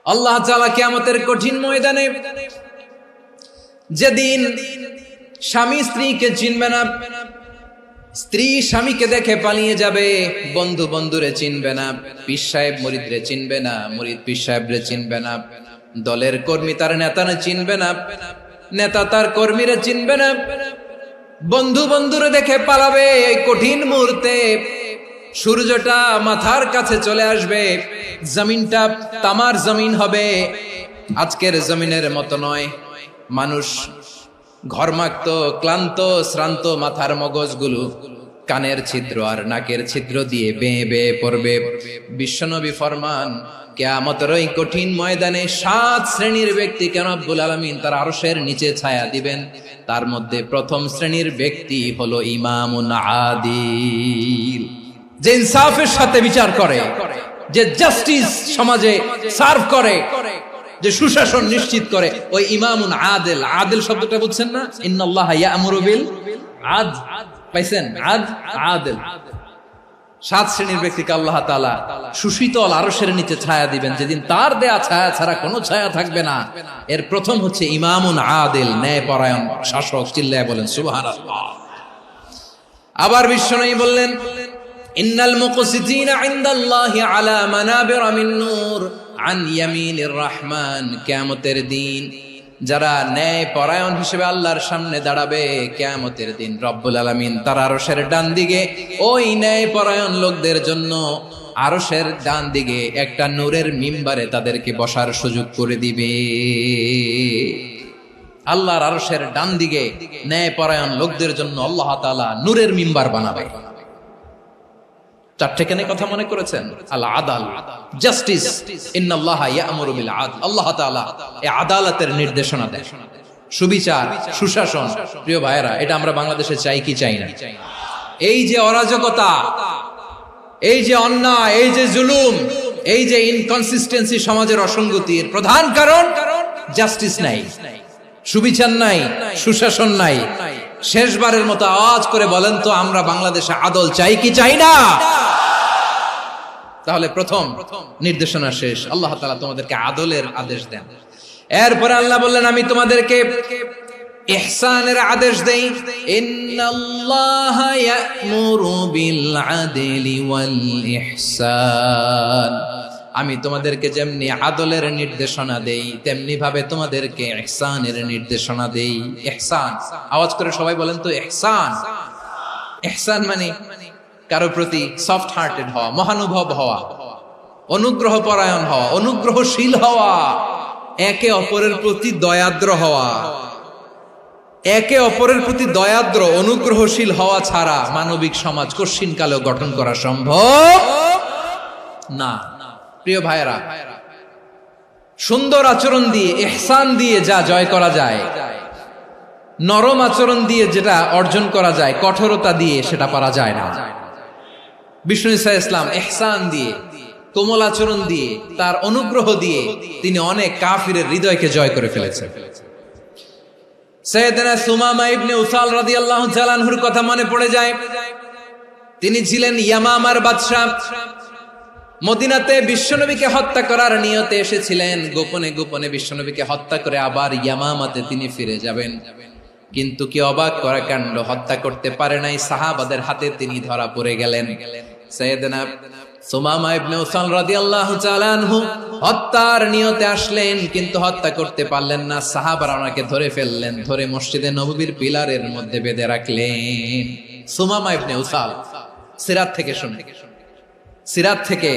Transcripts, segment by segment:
আল্লাহ তাআলা কিয়ামতের কঠিন ময়দানে যেদিন স্বামী স্ত্রীকে চিনবে না, স্ত্রী স্বামীকে দেখে পালিয়ে যাবে, বন্ধু বন্ধুরে চিনবে না, পীর সাহেব মুরিদরে চিনবে না, মুরিদ পীর সাহেবরে চিনবে না, দলের কর্মী তার নেতারে চিনবে না, নেতা তার কর্মীরে চিনবে না, বন্ধু বন্ধুরে দেখে পালাবে। এই কঠিন মুহূর্তে সূর্যটা মাথার কাছে চলে আসবে, জমিনটা তামার জমিন হবে, আজকের জমিনের মতো নয়। মানুষ ঘর্মাক্ত, ক্লান্ত, শ্রান্ত মাথার মগজগুলো কানের ছিদ্র আর নাকের ছিদ্র দিয়ে বেয়ে বেয়ে পড়বে। বিশ্বনবী ফরমান, কিয়ামতের ওই কঠিন ময়দানে 7 শ্রেণীর ব্যক্তিকে রব্বুল আলামিন তার আরশের নিচে ছায়া দিবেন। তার মধ্যে প্রথম শ্রেণীর ব্যক্তি হলো ইমামুন আদিল, যে ইনসাফের সাথে বিচার করে, যে জাস্টিস সমাজে সার্ভ করে, যে সুশাসন নিশ্চিত করে, ওই ইমামুন আদিল। আদিল শব্দটা বুঝছেন না? ইন্নাল্লাহা ইয়া'মুরু বিল আদল, পাইছেন? আদিল। 7 শ্রেণীর ব্যক্তিকে আল্লাহ তাআলা সুশীতল আরশের নিচে ছায়া দিবেন, যেদিন তার দেয়া ছায়া ছাড়া কোনো ছায়া থাকবে না। এর প্রথম হচ্ছে ইমামুন আদিল, ন্যায়পরায়ণ শাসক। চিল্লায় বলেন সুবহানাল্লাহ। আবার বিশ্বনবী বললেন, ইন্নাল মুকসিতিনা ইনদাল্লাহি আলা মানাবিরা মিন নূর আন ইয়ামিনির রহমান। কিয়ামতের দিন যারা ন্যায় পরায়ণ হিসেবে আল্লাহর সামনে দাঁড়াবে, কিয়ামতের দিন রব্বুল আলামিন তার আরশের ডান দিকে ওই ন্যায় পরায়ণ লোকদের জন্য আরশের ডান দিকে একটা নূরের মিম্বারে তাদেরকে বসার সুযোগ করে দিবে। আল্লাহর আরশের ডান দিকে ন্যায় পরায়ণ লোকদের জন্য আল্লাহ তাআলা নূরের মিম্বার বানাবে। 4টে কেন কথা মনে করেছেন? আল আদাল, জাস্টিস। ইন্নাল্লাহা ইয়া'মুরু বিল আদল। আল্লাহ তাআলা এই আদালতের নির্দেশনা দেন, সুবিচার, সুশাসন। প্রিয় ভাইয়েরা, এটা আমরা বাংলাদেশে চাই কি চাই না? এই যে অরাজকতা, এই যে অন্যায়, এই যে জুলুম, এই যে ইনকনসিস্টেন্সি সমাজের অসঙ্গতির প্রধান কারণ জাস্টিস নাই, সুবিচার নাই, সুশাসন নাই। শেষবারের মতো আওয়াজ করে বলেন তো, আমরা বাংলাদেশে আদল চাই কি চাই না? তাহলে প্রথম নির্দেশনা শেষ। আল্লাহ তাআলা তোমাদেরকে আদলের আদেশ দেন। এরপরে আল্লাহ বললেন, আমি তোমাদেরকে ইহসানের আদেশ দেই। ইন্নাল্লাহা ইয়া'মুরু বিল আদলি ওয়াল ইহসান। আমি তোমাদেরকে যেমনি আদলের নির্দেশনা দেই, তেমনি ভাবে তোমাদেরকে ইহসানের নির্দেশনা দেই। ইহসান, আওয়াজ করে সবাই বলেন তো ইহসান। ইহসান মানে কারো প্রতি সফট হার্টেড হওয়া, মহানুভব হওয়া, অনুগ্রহ পরায়ণ হওয়া, অনুগ্রহশীল হওয়া, একে অপরের প্রতি দয়াদ্র হওয়া। একে অপরের প্রতি দয়াদ্র, অনুগ্রহশীল হওয়া ছাড়া মানবিক সমাজ কশিনকালেও গঠন করা সম্ভব না। প্রিয় ভাইয়েরা, সুন্দর আচরণ দিয়ে, ইহসান দিয়ে যা জয় করা যায়, নরম আচরণ দিয়ে যেটা অর্জন করা যায়, কঠোরতা দিয়ে সেটা পারা যায় না। বিষ্ণু ঈসা ইসলাম ইহসান দিয়ে, কোমল আচরণ দিয়ে, তার অনুগ্রহ দিয়ে তিনি অনেক কাফিরের হৃদয়কে জয় করে ফেলেছেন। সাইয়েদনা সুমামা ইবনে উসাল রাদিয়াল্লাহু তাআলা আনহুর কথা মনে পড়ে যায়। তিনি ছিলেন ইয়ামামার বাদশা। মদিনাতে বিশ্বনবীকে হত্যা করার নিয়তে এসেছিলেন। গোপনে গোপনে বিশ্বনবীকে হত্যা করে আবার ইয়ামামাতে তিনি ফিরে যাবেন। কিন্তু কি অবাক করা কাণ্ড, হত্যা করতে পারে নাই, সাহাবাদের হাতে তিনি ধরা পড়ে গেলেন। সাইয়েদনা সুমামা ইবনে উসাল রাদিয়াল্লাহু তাআলা আনহু হত্যার নিয়তে আসলেন, কিন্তু হত্যা করতে পারলেন না। সাহাবারা ওনাকে ধরে ফেললেন, ধরে মসজিদে নববীর পিলারের মধ্যে বেঁধে রাখলেন। সুমামা ইবনে উসাল, সিরাত থেকে শুনে, সিরাত থেকে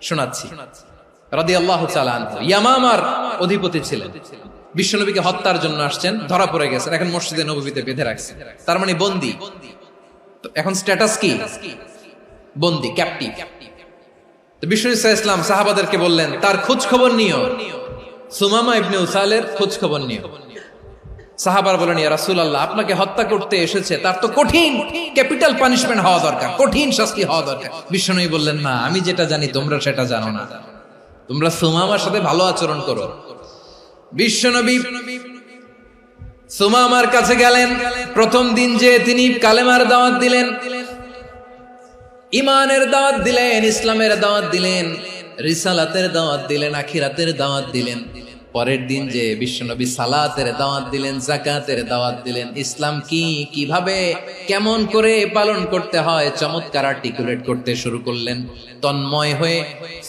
শোনাচ্ছি, রাদিয়াল্লাহু তাআলা আনহু ইয়ামামার অধিপতি ছিলেন। বিশ্বনবীকে হত্যার জন্য আসছেন, ধরা পড়ে গেছেন, এখন মসজিদে নববীতে বেঁধে রাখছেন। তার মানে বন্দী। এখন স্ট্যাটাস কি? বন্দী, ক্যাপ্টিভ। তো বিষ্ণু ঈসা ইসলাম সাহাবাদেরকে বললেন, তার খোঁজ খবর নিও, সুমামা ইবনে উসালের খোঁজ খবর নিও। সাহাবার বলেন, ইয়া রাসূলুল্লাহ, আপনাকে হত্যা করতে এসেছে, তার তো কঠিন ক্যাপিটাল পানিশমেন্ট হওয়া দরকার, কঠিন শাস্তি হওয়া দরকার। বিশ্বনবী বললেন, না, আমি যেটা জানি তোমরা সেটা জানো না, তোমরা সুমামার সাথে ভালো আচরণ করো। বিশ্বনবী সুমামার কাছে গেলেন। প্রথম দিন যে তিনি কালেমার দাওয়াত দিলেন, ইমানের দাওয়াত দিলেন, ইসলামের দাওয়াত দিলেন, রিসালাতের দাওয়াত দিলেন, আখিরাতের দাওয়াত দিলেন। পরের দিন যে বিশ্বনবী সালাতের দাওয়াত দিলেন, যাকাতের দাওয়াত দিলেন, ইসলাম কি, কিভাবে, কেমন করে পালন করতে হয় চমৎকার আর্টিকুলেট করতে শুরু করলেন। তন্ময় হয়ে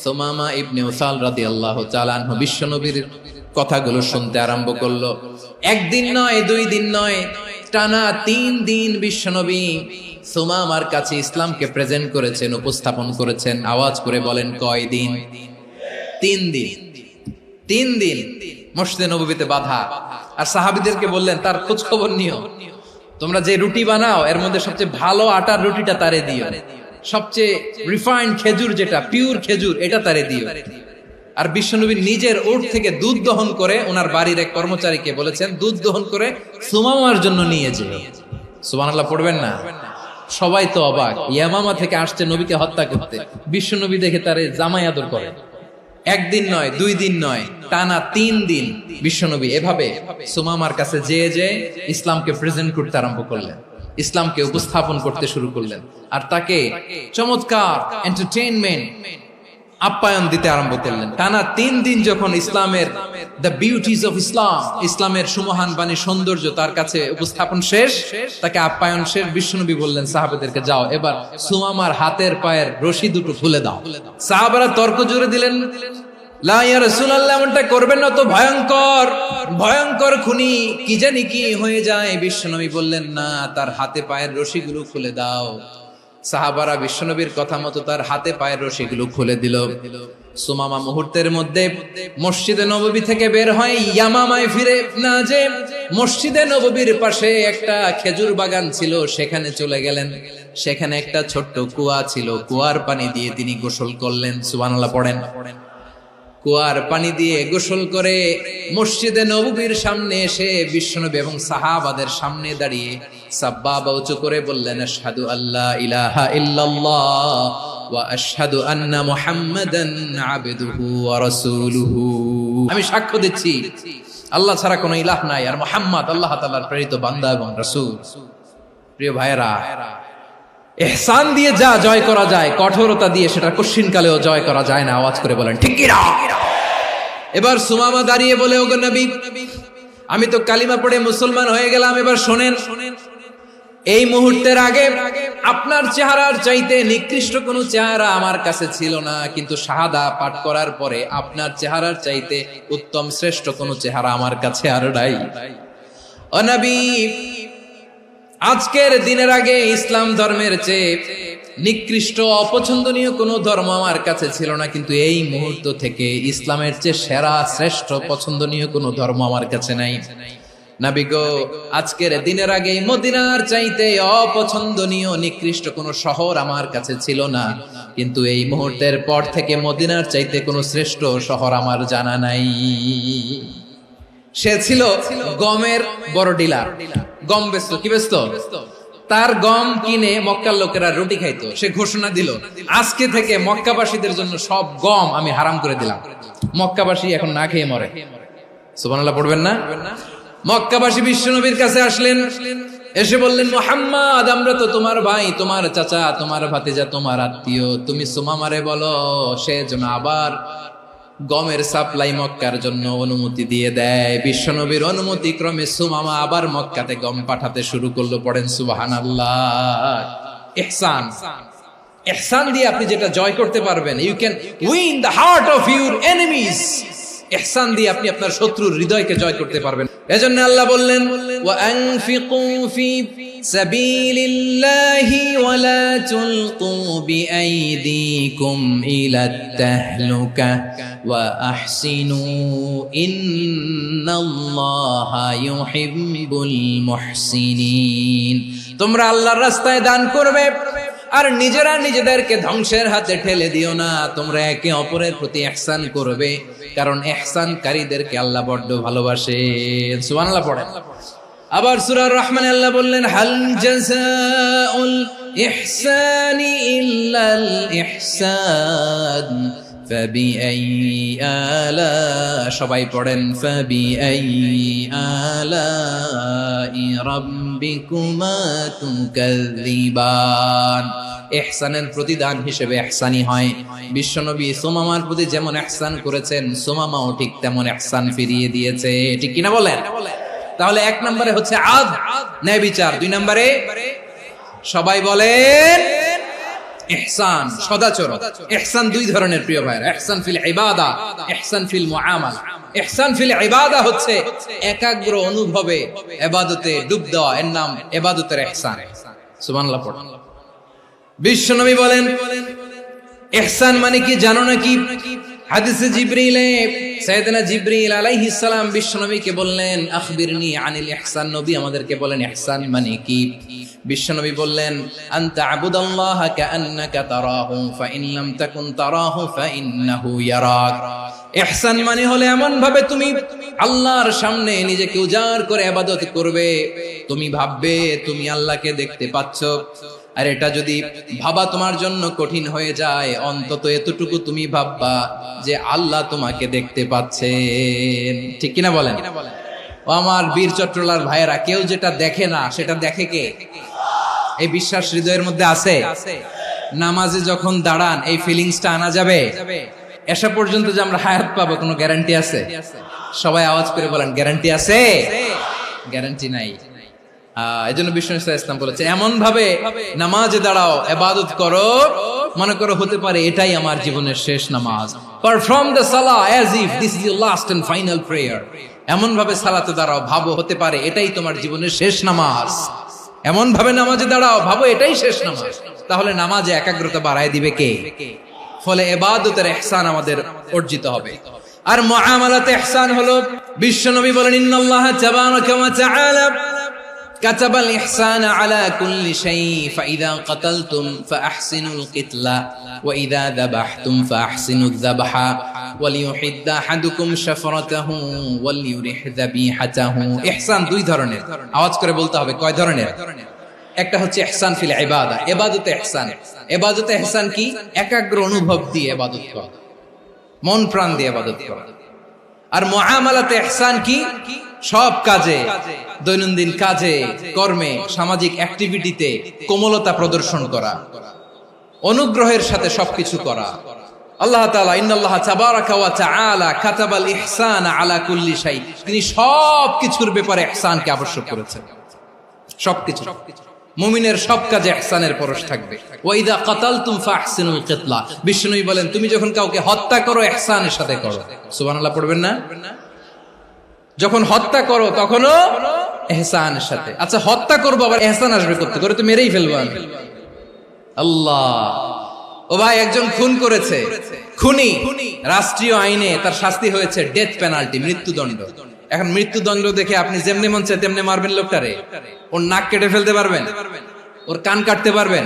সুমামা ইবনে উসাল রাদিয়াল্লাহু তাআলা আনহু বিশ্বনবীর কথাগুলো শুনতে আরম্ভ করলো। একদিন নয়, 2 দিন নয়, টানা 3 দিন বিশ্বনবী সুমামার কাছে ইসলামকে প্রেজেন্ট করেছেন, উপস্থাপন করেছেন। আওয়াজ করে বলেন, কয় দিন? 3 দিন। 3 দিন মসজিদে নববীতে বাধা। আর সাহাবীদেরকে বললেন, তার খোঁজ খবর নিও, তোমরা যে রুটি বানাও এর মধ্যে সবচেয়ে ভালো আটার রুটিটা তারে দিও, সবচেয়ে রিফাইন্ড খেজুর, যেটা পিওর খেজুর, এটা তারে দিও। আর বিশ্বনবী নিজের উট থেকে দুধ দহন করে ওনার বাড়ির এক কর্মচারীকে বলেছেন, দুধ দহন করে সুমামার জন্য নিয়ে যেও। সুবহানাল্লাহ পড়বেন না? সবাই তো অবাক, ইয়ামামা থেকে আসছে নবীকে হত্যা করতে, বিশ্বনবী দেখে তারে জামাই আদর করে। একদিন নয়, 2 দিন নয়, টানা 3 দিন বিশ্বনবী এভাবে সুমামার কাছে যেয়ে ইসলামকে প্রেজেন্ট করতে আরম্ভ করলেন, ইসলামকে উপস্থাপন করতে শুরু করলেন। আর তাকে চমৎকার এন্টারটেইনমেন্ট, আপ্যায়ন দিতে আরম্ভ করলেন। টানা 3 দিন যখন ইসলামের দ্য বিউটিজ অফ ইসলাম, ইসলামের সুমহান বাণী, সৌন্দর্য তার কাছে উপস্থাপন শেষ, তাকে আপ্যায়ন শেষ, বিশ্বনবী বললেন সাহাবাদেরকে, যাও এবার সুমামার হাতের পায়ের রশি দুটো খুলে দাও। সাহাবারা তর্ক জুড়ে দিলেন, লা ইয়া রাসূলুল্লাহ, এমনটা করবেন না, তো ভয়ঙ্কর ভয়ঙ্কর খুনি, কি জানি কি হয়ে যায়। বিশ্বনবী বললেন, না, তার হাতে পায়ের রশিগুলো খুলে দাও। সাহাবারা বিশ্বনবীর কথা মতো তার হাতে পায়ের রশিগুলো খুলে দিল। সুমামা মুহূর্তের মধ্যে মসজিদে নববী থেকে বের হয়, ইয়ামামায় ফিরে না যে মসজিদে নববীর পাশে একটা খেজুর বাগান ছিল, সেখানে চলে গেলেন। সেখানে একটা ছোট্ট কুয়া ছিল, কুয়ার পানি দিয়ে তিনি গোসল করলেন। সুবহানাল্লাহ পড়েন। কুয়ার পানি দিয়ে গোসল করে মসজিদে নববীর সামনে এসে বিশ্বনবী এবং সাহাবাদের সামনে দাঁড়িয়ে সাব্বাবা উঁচু করে বললেন, আশহাদু আল্লা ইলাহা ইল্লাল্লাহ ওয়া আশহাদু আন্না মুহাম্মাদান আবদুহু ওয়া রাসূলুহু। আমি সাক্ষ্য দিচ্ছি আল্লাহ ছাড়া কোনো ইলাহ নাই, আর মুহাম্মদ আল্লাহ তাআলার প্রেরিত বান্দা এবং রাসূল। প্রিয় ভাইয়েরা, ইহসান দিয়ে যা জয় করা যায়, কঠোরতা দিয়ে সেটা কঠিনকালেও জয় করা যায় না। আওয়াজ করে বলেন, ঠিক কি না? এবার সুমামা দাঁড়িয়ে বলে, ওগো নবী, আমি তো কালিমা পড়ে মুসলমান হয়ে গেলাম, এবার শোনেন, এই মুহূর্তের আগে আপনার চেহারার চাইতে নিকৃষ্ট কোনো চেহারা আমার কাছে ছিল না, কিন্তু শাহাদা পাঠ করার পরে আপনার চেহারার চাইতে উত্তম শ্রেষ্ঠ কোনো চেহারা আমার কাছে আর নাই। ও নবী, আজকের দিনের আগে ইসলাম ধর্মের চেয়ে নিকৃষ্ট অপছন্দনীয় কোনো ধর্ম আমার কাছে ছিল না, কিন্তু এই মুহূর্ত থেকে ইসলামের চেয়ে সেরা শ্রেষ্ঠ পছন্দনীয় কোনো ধর্ম আমার কাছে নাই। নবী গো, আজকের দিনের আগে মদিনার চাইতে অপছন্দনীয় নিকৃষ্ট কোনো শহর আমার কাছে ছিল না, কিন্তু এই মুহূর্তের পর থেকে মদিনার চাইতে কোনো শ্রেষ্ঠ শহর আমার জানা নাই। সে ছিল গমের বড় ডিলার, গম বেচত। কি বেচত? তার গম কিনে মক্কার লোকেরা রুটি খাইতো। সে ঘোষণা দিল, আজকে থেকে মক্কাবাসীদের জন্য সব গম আমি হারাম করে দিলাম, মক্কাবাসী এখন না খেয়ে মরে। সুবহানাল্লাহ পড়বেন না? মক্কাবাসী বিশ্বনবীর কাছে আসলেন, এসে বললেন, মুহাম্মদ, আমরা তো তোমার ভাই, তোমার চাচা, তোমার ভাতিজা, তোমার আত্মীয়, তুমি সুমামারে বলো সে যেন আবার গমের সাপ্লাই মক্কার জন্য অনুমতি দিয়ে দেয়। বিশ্বনবীর অনুমতি ক্রমে সুমামা আবার মক্কাতে গম পাঠাতে শুরু করলো। পড়েন সুবহানাল্লাহ। ইহসান, ইহসান দিয়ে আপনি যেটা জয় করতে পারবেন, you can win the heart of your enemies. ইহসান দিয়ে আপনি আপনার শত্রুর হৃদয়কে জয় করতে পারবেন। এজন্য আল্লাহ বললেন, ওয়া আনফিকু ফি সাবিলিল্লাহি ওয়া লা তুলকু বিআইদিকুম ইলাত তাহলুকা ওয়া আহসিনু ইন্নাল্লাহা ইউহিব্বুল মুহসিনিন। তোমরা আল্লাহর রাস্তায় দান করবে আর নিজেরা নিজেদেরকে ধ্বংসের হাতে ঠেলে দিও না। তোমরা একে অপরের প্রতি ইহসান করবে, কারণ ইহসানকারীদেরকে আল্লাহ বড় ভালোবাসেন। সুবহানাল্লাহ পড়েন। আবার সূরা রহমানে আল্লাহ বললেন, হাল জাযাউল ইহসানি ইল্লাল ইহসান ফাবিআইয়ি আলা, সবাই পড়েন, ফাবিআইয়ি আলাই রাব্বিকুমা তুকাযযিবান। ইহসানের প্রতিদান হিসেবে ইহসানি হয়। বিশ্বনবী সুমামার প্রতি যেমন ইহসান করেছেন, সুমামাও ঠিক তেমন ইহসান ফিরিয়ে দিয়েছে। ঠিক কিনা বলেন? তাহলে এক নম্বরে হচ্ছে আদ, ন্যায় বিচার। দুই নম্বরে সবাই বলেন ইহসান, সদাচরণ। ইহসান দুই ধরনের প্রিয় ভাইরা, ইহসান ফিল ইবাদা, ইহসান ফিল মুআমালা। ইহসান ফিল ইবাদা হচ্ছে একাগ্র অনুভবে ইবাদতে ডুব দেওয়া, এর নাম ইবাদতের ইহসান। সুবহানাল্লাহ পড়ুন। বিশ্বনবী বলেন ইহসান মানে কি জানো নাকি? হাদিসে জিবরিলে সাইয়েদনা জিবরিল আলাইহিস সালাম বিশ্বনবীকে বললেন আখবিরনি আনিল ইহসান। নবী আমাদেরকে বলেন ইহসান মানে কি? বিশ্বনবী বললেন আনতা আবুদাল্লাহা কাআন্নাকা তারাহু ফাইন লাম তাকুন তারাহু ফাইন্নাহু ইয়ারাক। ইহসান মানে হলো এমন ভাবে তুমি আল্লাহর সামনে নিজেকে উজাড় করে ইবাদত করবে, তুমি ভাববে তুমি আল্লাহকে দেখতে পাচ্ছ। আর এটা যদি ভাবা তোমার জন্য কঠিন হয়ে যায়, অন্তত এতটুকু তুমি ভাববা যে আল্লাহ তোমাকে দেখতে পাচ্ছেন। ঠিক কিনা বলেন? ও আমার বীর চট্টলার ভাইয়েরা, কেউ যেটা দেখে না সেটা দেখে কে? এই বিশ্বাস হৃদয়ের মধ্যে আছে? নামাজে যখন দাঁড়ান এই ফিলিংসটা আনা যাবে? এসা পর্যন্ত যে আমরা হায়াত পাবো কোনো গ্যারান্টি আছে? সবাই আওয়াজ করে বলেন গ্যারান্টি আছে? গ্যারান্টি নাই। এজন্য বিষ্ণু ইসলাম বলেছে এমন ভাবে নামাজে দাঁড়াও, ইবাদত করো, মনে করো হতে পারে এটাই আমার জীবনের শেষ নামাজ। পারফর্ম দ্য সালাহ as if this is your last and final prayer. এমন ভাবে সালাতে দাঁড়াও, ভাবো হতে পারে এটাই তোমার জীবনের শেষ নামাজ। এমন ভাবে নামাজে দাঁড়াও, ভাবো এটাই শেষ নামাজ। তাহলে নামাজে একাগ্রতা বাড়ায় দিবে কে? ফলে ইবাদতের ইহসান আমাদের অর্জিত হবে। আর মুআমালাতে ইহসান হলো, বিশ্বনবী বলেন ইন্নাল্লাহা তাবারাকা ওয়া তাআলা কাতাবাল ইহসানা আলা কুল্লি শাই ফাইযা কাতালতুম ফাআহসিনুল কিতলা ওয়া ইযা যাবাহতুম ফাআহসিনুয যাবহা ওয়ালিয়ুহিদ্দা আহাদুকুম শাফরাতাহু ওয়ালিয়ুরিহ যাবিহাতাহু। ইহসান দুই ধরনের, আওয়াজ করে বলতে হবে কয় ধরনের? একটা হচ্ছে ইহসান ফিল ইবাদা, ইবাদতে ইহসান। ইবাদতে ইহসান কি? একাগ্র অনুভব দিয়ে ইবাদত করা, মন প্রাণ দিয়ে ইবাদত করা। আর মুআমালাতে ইহসান কি? সব কাজে, দৈনন্দিন কাজে, কর্মে, সামাজিক অ্যাক্টিভিটিতে কোমলতা প্রদর্শন করা, অনুগ্রহের সাথে সবকিছু করা। আল্লাহ তাআলা ইন্নাল্লাহা তাবারাকা ওয়া তাআলা কাতাবাল ইহসানা আলা কুল্লি শাই, তিনি সবকিছুর ব্যাপারে ইহসানকে আবশ্যক করেছেন। সবকিছু, মুমিনের সব কাজে ইহসানের পরশ থাকবে। ওয়া ইযা কাতালতুম ফাহসিনুল কিতলা, বিষ্ণুই বলেন তুমি যখন কাউকে হত্যা করো ইহসানের সাথে করো। সুবহানাল্লাহ পড়বেন না? যখন হত্যা করো তখনও ইহসানের সাথে। আচ্ছা হত্যা করবো আবার ইহসান আসবে করতে করে তো মেরেই ফেলবো আমি। আল্লাহ, ও ভাই একজন খুন করেছে, খুনি, রাষ্ট্রীয় আইনে তার শাস্তি হয়েছে ডেথ পেনাল্টি, মৃত্যুদণ্ড। এখন মৃত্যুদণ্ড দেখে আপনি যেমনি মন চায় তেমনি মারবেন লোকটারে? ওর নাক কেটে ফেলতে পারবেন? ওর কান কাটতে পারবেন?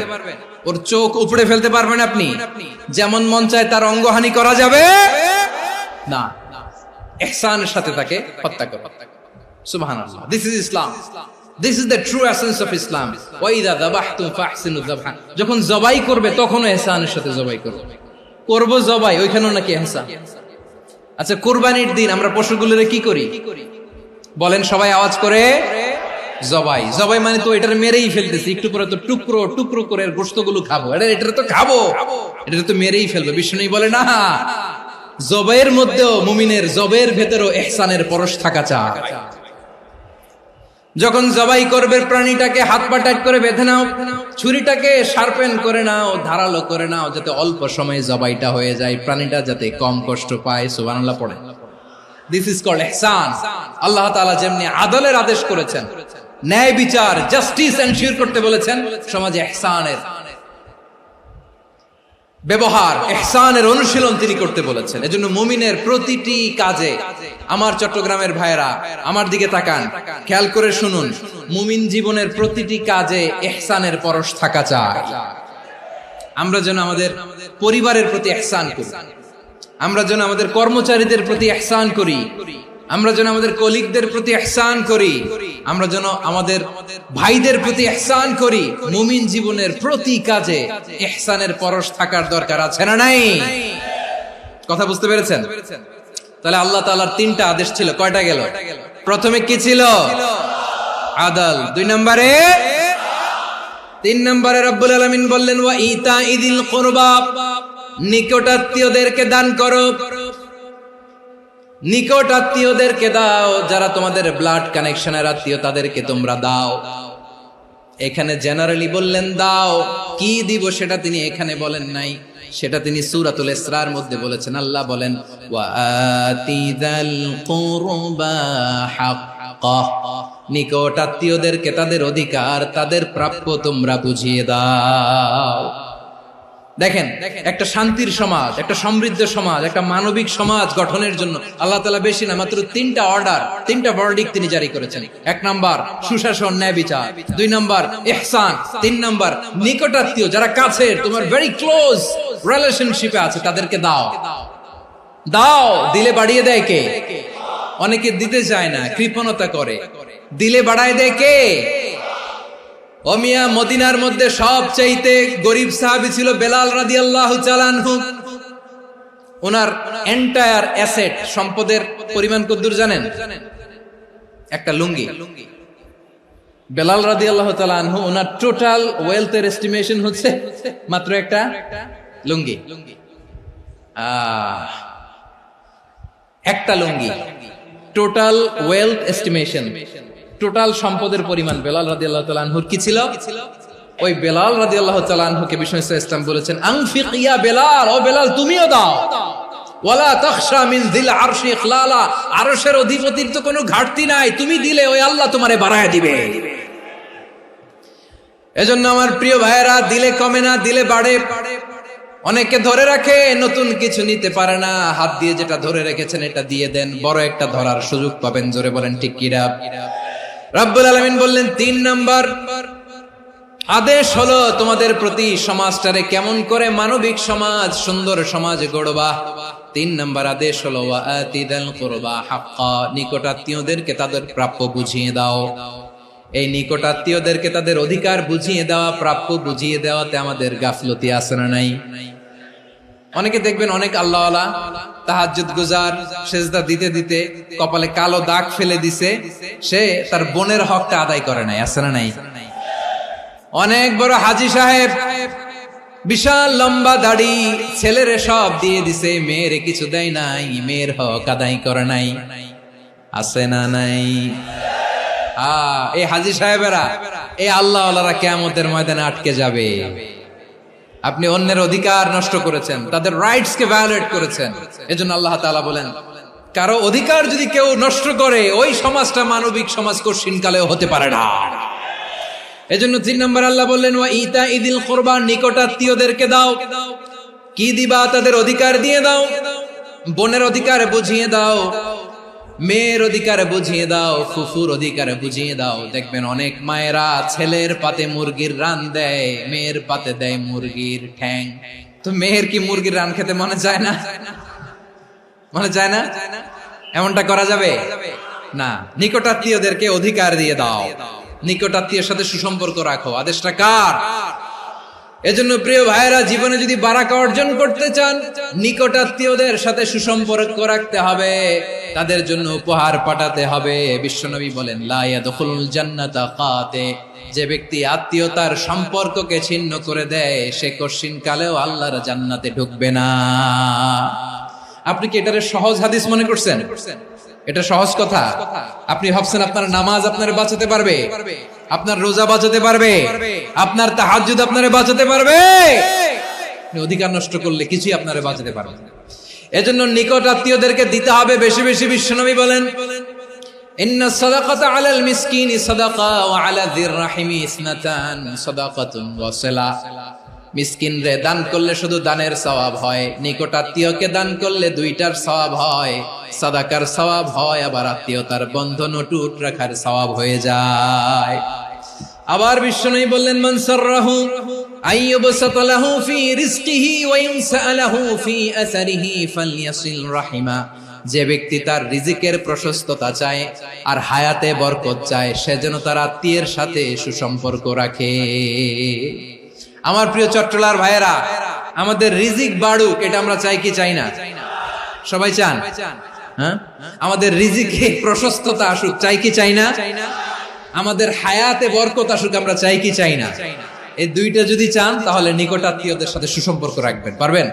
ওর চোখ উপড়ে ফেলতে পারবেন আপনি? যেমন মন চায় তার অঙ্গহানি করা যাবে না। ইহসানের সাথে তাকে হত্যা করো। সুবহানাল্লাহ, this is Islam, this is the true essence of Islam. ওয়া ইযা যাবাহতুম ফাহসিনুয যাবহা, যখন জবাই করবে তখনও ইহসানের সাথে জবাই করবে। করব জবাই, ওইখানেও নাকি ইহসান। আচ্ছা কুরবানির দিন আমরা পশুগুলোরে কি করি বলেন সবাই আওয়াজ করে? জবাই। জবাই মানে তো এটারে মেরেই ফেলতেছি, একটু পরে তো টুকরো টুকরো করে গোশতগুলো খাবো, এটা তো খাবো, এটা তো মেরেই ফেলবো। বিষ্ণু বলে না, জবাইয়ের মধ্যেও মুমিনের জবাইয়ের ভেতরেও ইহসানের পরশ থাকা চাই। যখন জবাই করবে প্রাণীটাকে হাত পা টাইট করে বেঁধে নাও, ছুরিটাকে শার্পেন করে নাও, ধারালো করে নাও, যাতে অল্প সময়ে জবাইটা হয়ে যায়, প্রাণীটা যাতে কম কষ্ট পায়। সুবহানাল্লাহ পড়ে। দিস ইজ কল্ড ইহসান। আল্লাহ তাআলা যেমনি আদলের আদেশ করেছেন, ন্যায় বিচার, জাস্টিস এনশিওর করতে বলেছেন, সমাজে ইহসানের ব্যবহার, ইহসানের অনুশীলন তিনি করতে বলেছেন। এজন্য মুমিনের প্রতিটি কাজে, আমার চট্টগ্রামের ভাইয়েরা আমার দিকে তাকান, খেয়াল করে শুনুন, মুমিন জীবনের প্রতিটি কাজে ইহসানের পরশ থাকা চাই। আমরা যেন আমাদের পরিবারের প্রতি ইহসান করি, আমরা যেন আমাদের কর্মচারীদের প্রতি ইহসান করি, আমরা যেন আমাদের কলিগদের প্রতি ইহসান করি, আমরা যেন আমাদের ভাইদের প্রতি ইহসান করি। মুমিন জীবনের প্রতি কাজে ইহসানের পরশ থাকার দরকার আছে না নাই? কথা বুঝতে পেরেছেন? তাহলে আল্লাহ তাআলার তিনটা আদেশ ছিল, কয়টা গেল? প্রথমে কি ছিল? আদল। দুই নম্বরে তিন নম্বরে রব্বুল আলামিন বললেন ওয়া ইতাইদিল কুরবা, নিকট আত্মীয়দেরকে দান করো। নিকট আত্মীয়দেরকে দাও, যারা তোমাদের ব্লাড কানেকশনের আত্মীয় তাদেরকে তোমরা দাও। এখানে জেনারেলি বললেন দাও, কি দিব সেটা তিনি এখানে বলেন নাই, সেটা তিনি সূরাতুল ইসরার মধ্যে বলেছেন। আল্লাহ বলেন ওয়া আতিযাল কুরবা হাক্কাহ, নিকট আত্মীয়দেরকে তাদের অধিকার, তাদের প্রাপ্য তোমরা বুঝিয়ে দাও। দেখেন, একটা শান্তির সমাজ, একটা সমৃদ্ধ সমাজ, একটা মানবিক সমাজ গঠনের জন্য আল্লাহ তাআলা বেশি না, মাত্র তিনটা অর্ডার, তিনটা ভার্ডিক্ট তিনি জারি করেছেন। এক নাম্বার সুশাসন, ন্যায় বিচার। দুই নাম্বার ইহসান। তিন নাম্বার নিকটাত্মীয়, যারা কাছের, তোমার ভেরি ক্লোজ রিলেশনশিপে আছে, তাদেরকে দাও। দাও, দিলে বাড়িয়ে দেয় কে? অনেকে দিতে চায় না, কৃপণতা করে। দিলে বাড়ায় দেয় কে? ও মিয়া, মদিনার মধ্যে সবচাইতে গরিব সাহাবী ছিল বেলাল রাদিয়াল্লাহু তাআলা আনহু। ওনার এন্টায়ার অ্যাসেট, সম্পদের পরিমাণ কতদূর জানেন? একটা লুঙ্গি। বেলাল রাদিয়াল্লাহু তাআলা আনহু, ওনার টোটাল ওয়েলথের এস্টিমেশন হচ্ছে মাত্র একটা লুঙ্গি। একটা লুঙ্গি, টোটাল ওয়েলথ এস্টিমেশন, টোটাল সম্পদের পরিমাণ বেলাল রাদিয়াল্লাহু তাআলা আনহুর কি ছিল? ওই বেলাল রাদিয়াল্লাহু তাআলা আনহুকে বিষ্ণু ইসলাম বলেছেন আনফিক ইয়া বেলাল, ও বেলাল তুমিও দাও। ওয়ালা তাখশা মিন যিল আরশি ইখলালা, আরশের অধিপতির তো কোনো ঘাটতি নাই, তুমি দিলে ওই আল্লাহ তোমারে বাড়ায় দিবে। এজন্য আমার প্রিয় ভাইয়েরা, দিলে কমে না, দিলে বাড়ে। অনেকে ধরে রাখে, নতুন কিছু নিতে পারে না, হাত দিয়ে যেটা ধরে রেখেছেন এটা দিয়ে দেন, বড় একটা ধরার সুযোগ পাবেন। জোরে বলেন ঠিক কিনা? রব্বুল আলামিন বললেন তিন নাম্বার আদেশ হলো তোমাদের প্রতি, সমাজটারে কেমন করে মানবিক সমাজ, সুন্দর সমাজ গড়বা। তিন নাম্বার আদেশ হলো ওয়া আতিদাল কুরবা হাক্কা, নিকট আত্মীয়দেরকে তাদের প্রাপ্য বুঝিয়ে দাও। এই নিকট আত্মীয়দেরকে তাদের অধিকার বুঝিয়ে দেওয়া, প্রাপ্য বুঝিয়ে দেওয়াতে আমাদের গাফলতি আছে না নাই? অনেকে দেখবেন অনেক আল্লাহওয়ালা, তাহাজ্জুদ গুজার, সেজদা দিতে দিতে কপালে কালো দাগ ফেলে দিছে, সে তার বোনের হকটা আদায় করে নাই, আছে না নাই? অনেক বড় হাজী সাহেব, বিশাল লম্বা দাড়ি, ছেলেরে সব দিয়ে দিছে, মেয়েরে কিছু দেয় নাই, মেয়ের হক আদায় করে নাই, আছে না নাই? এই হাজী সাহেবেরা, এই আল্লাহওয়ালারা কিয়ামতের ময়দানে আটকে যাবে। আপনি অন্যের অধিকার নষ্ট করেছেন, তাদের রাইটস কে ভায়োলেট করেছেন। এজন্য আল্লাহ তাআলা বলেন, কারো অধিকার যদি কেউ নষ্ট করে, ওই সমাজটা মানবিক সমাজ কঠিনকালেও হতে পারে না। এজন্য তিন নম্বর আল্লাহ বললেন ওয়া ইতাইদিল কুরবা, নিকট আত্মীয়দেরকে দাও। কি দিবা? তাদের অধিকার দিয়ে দাও। বোনের অধিকার বুঝিয়ে দাও, মেয়ের অধিকার বুঝিয়ে দাও, ফুফুর অধিকার বুঝিয়ে দাও। দেখবেন অনেক মায়েরা ছেলের পাতে মুরগির রান দেয়, মেয়ের পাতে দেয় মুরগির ঠ্যাং। তো মেয়ের কি মুরগির রান খেতে মনে চায় না? মনে চায় না? এমনটা করা যাবে না। নিকটাত্মীয়দেরকে অধিকার দিয়ে দাও, নিকটাত্মীয়ের সাথে সুসম্পর্ক রাখো। আদেশটা কার? এজন্য প্রিয় ভাইয়েরা, জীবনে যদি বারাকা অর্জন করতে চান, নিকটাত্মীয়দের সাথে সুসম্পর্ক রাখতে হবে, তাদের জন্য উপহার পাঠাতে হবে। বিশ্বনবী বলেন লা ইয়াদখুলুল জান্নাতা কাতে, যে ব্যক্তি আত্মীয়তার সম্পর্ককে ছিন্ন করে দেয়, সে কঠিন কালেও আল্লাহর জান্নাতে ঢুকবে না। আপনি কি এটারে সহজ হাদিস মনে করছেন? এটা সহজ কথা? আপনি ভাবছেন আপনার নামাজ আপনারে বাঁচাতে পারবে, আপনার রোজা বাঁচাতে পারবে, আপনার তাহাজ্জুদ আপনারে বাঁচাতে পারবে? অধিকার নষ্ট করলে কিছুই আপনারে বাঁচাতে পারবে না। এজন্য নিকট আত্মীয়দেরকে দিতে হবে বেশি বেশি। বিশ্বনবী বলেন ইন্না সাদাকাতা আলাল মিসকিনি সাদাকা ওয়া আলা যির রাহিমি ইসনাতান সাদাকাতুন ওয়া সিলা। মিসকিন রে দান করলে শুধু দানের সওয়াব হয়, নিকট আত্মীয়কে দান করলে দুইটার সওয়াব হয়, সাদাকার সওয়াব হয়, আবার আত্মীয়তার বন্ধন অটুট রাখার সওয়াব হয়ে যায়। আবার বিশ্বনবী বললেন মান সাররাহু আইয়ুবসাতা লাহু ফি রিজকিহি ওয়া ইনসালাহু ফি আসারিহি ফালইয়াসিল রাহিমা। যে ব্যক্তি তার রিজিকের প্রশস্ততা চায় আর হায়াতে বরকত চায়, সে যেন তার আত্মীয়ের সাথে সুসম্পর্ক রাখে। আমার প্রিয় চট্টলার ভাইয়েরা, আমাদের রিজিক বাড়ুক, এটা আমরা চাই কি চাই না? সবাই চান? হ্যাঁ, আমাদের রিজিকে প্রশস্ততা আসুক, চাই কি চাই না? আমাদের হায়াতে বরকত আসুক, আমরা চাই কি চাই না? এই দুইটা যদি চান তাহলে নিকটাত্মীয়দের সাথে সুসম্পর্ক রাখবেন। পারবেন?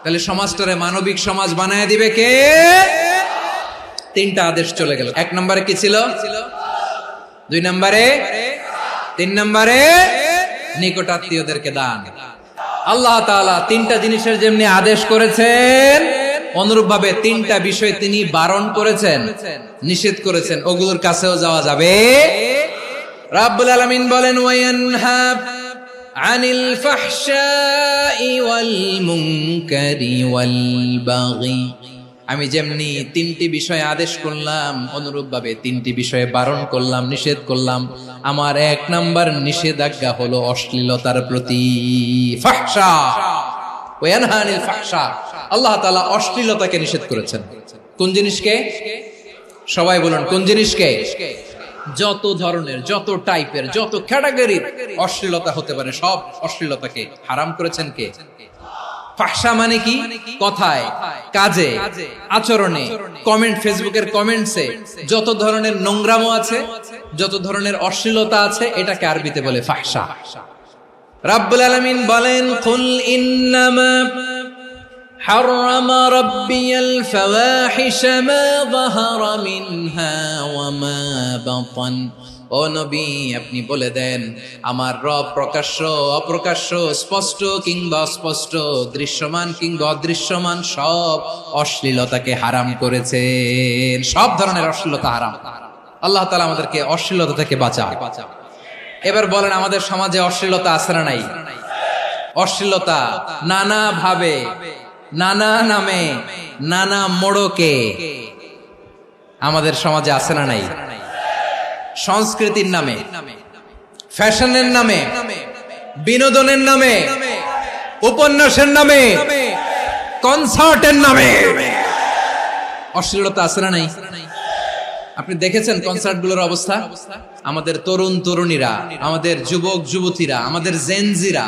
তাহলে সমাজটারে মানবিক সমাজ বানায় দিবে কে? তিনটা আদেশ চলে গেল। 1 নম্বরে কি ছিল? 2 নম্বরে, 3 নম্বরে নিকটাত্মীয়দেরকে দান। আল্লাহ তাআলা তিনটা জিনিসের যেমনি আদেশ করেছেন, অনুরূপ ভাবে তিনটা বিষয় তিনি বারণ করেছেন, নিষেধ করেছেন। ওগুলোর কাছেও যাওয়া যাবে। রাব্বুল আলামিন বলেন, ওয়ায়ানহা আনিল ফাহশাই ওয়াল মুনকারি ওয়াল বাগি। আমি যেমনি তিনটি বিষয়ে আদেশ করলাম, অনুরূপ ভাবে তিনটি বিষয়ে বারণ করলাম, নিষেধ করলাম। আমার 1 নাম্বার নিষেধাজ্ঞা হলো অশ্লীলতার প্রতি। ফাহশা, ওয়ায়ানহা আনিল ফাহশা, আল্লাহ তাআলা অশ্লীলতাকে নিষেধ করেছেন। কোন জিনিসকে? সবাই বলুন, কোন জিনিসকে? যত ধরনের, যত টাইপের, যত ক্যাটাগরির অশ্লীলতা হতে পারে সব অশ্লীলতাকে হারাম করেছেন কে? ফাহশা মানে কি? কথায়, কাজে, আচরণে, কমেন্ট, ফেসবুকের কমেন্টসে যত ধরনের নোংরামো আছে, যত ধরনের অশ্লীলতা আছে, এটাকে আরবিতে বলে ফাহশা। রাব্বুল আলামিন বলেন, কুল ইন্নামা حرم ربي الفواحش ما ظهر منها وما بطن। ও নবী, আপনি বলে দেন, আমার রব প্রকাশ্য, অপ্রকাশ্য, স্পষ্ট কিংবা অস্পষ্ট, দৃশ্যমান কিংবা অদৃশ্যমান সব অশ্লীলতাকে হারাম করেছেন। সব ধরনের অশ্লীলতা হারাম। আল্লাহ তাআলা আমাদেরকে অশ্লীলতা থেকে বাঁচান। এবার বলেন, আমাদের সমাজে অশ্লীলতা আছে না নাই? অশ্লীলতা নানা ভাবে, নানা নামে, নানা মোড়কে আমাদের সমাজে আছে না নাই? সংস্কৃতির নামে, ফ্যাশনের নামে, বিনোদনের নামে, উপন্যাসের নামে, কনসার্টের নামে অশ্লীলতা আছে না নাই? আপনি দেখেছেন কনসার্টগুলোর অবস্থা? আমাদের তরুণ তরুণীরা, আমাদের যুবক যুবতীরা, আমাদের জেনজিরা,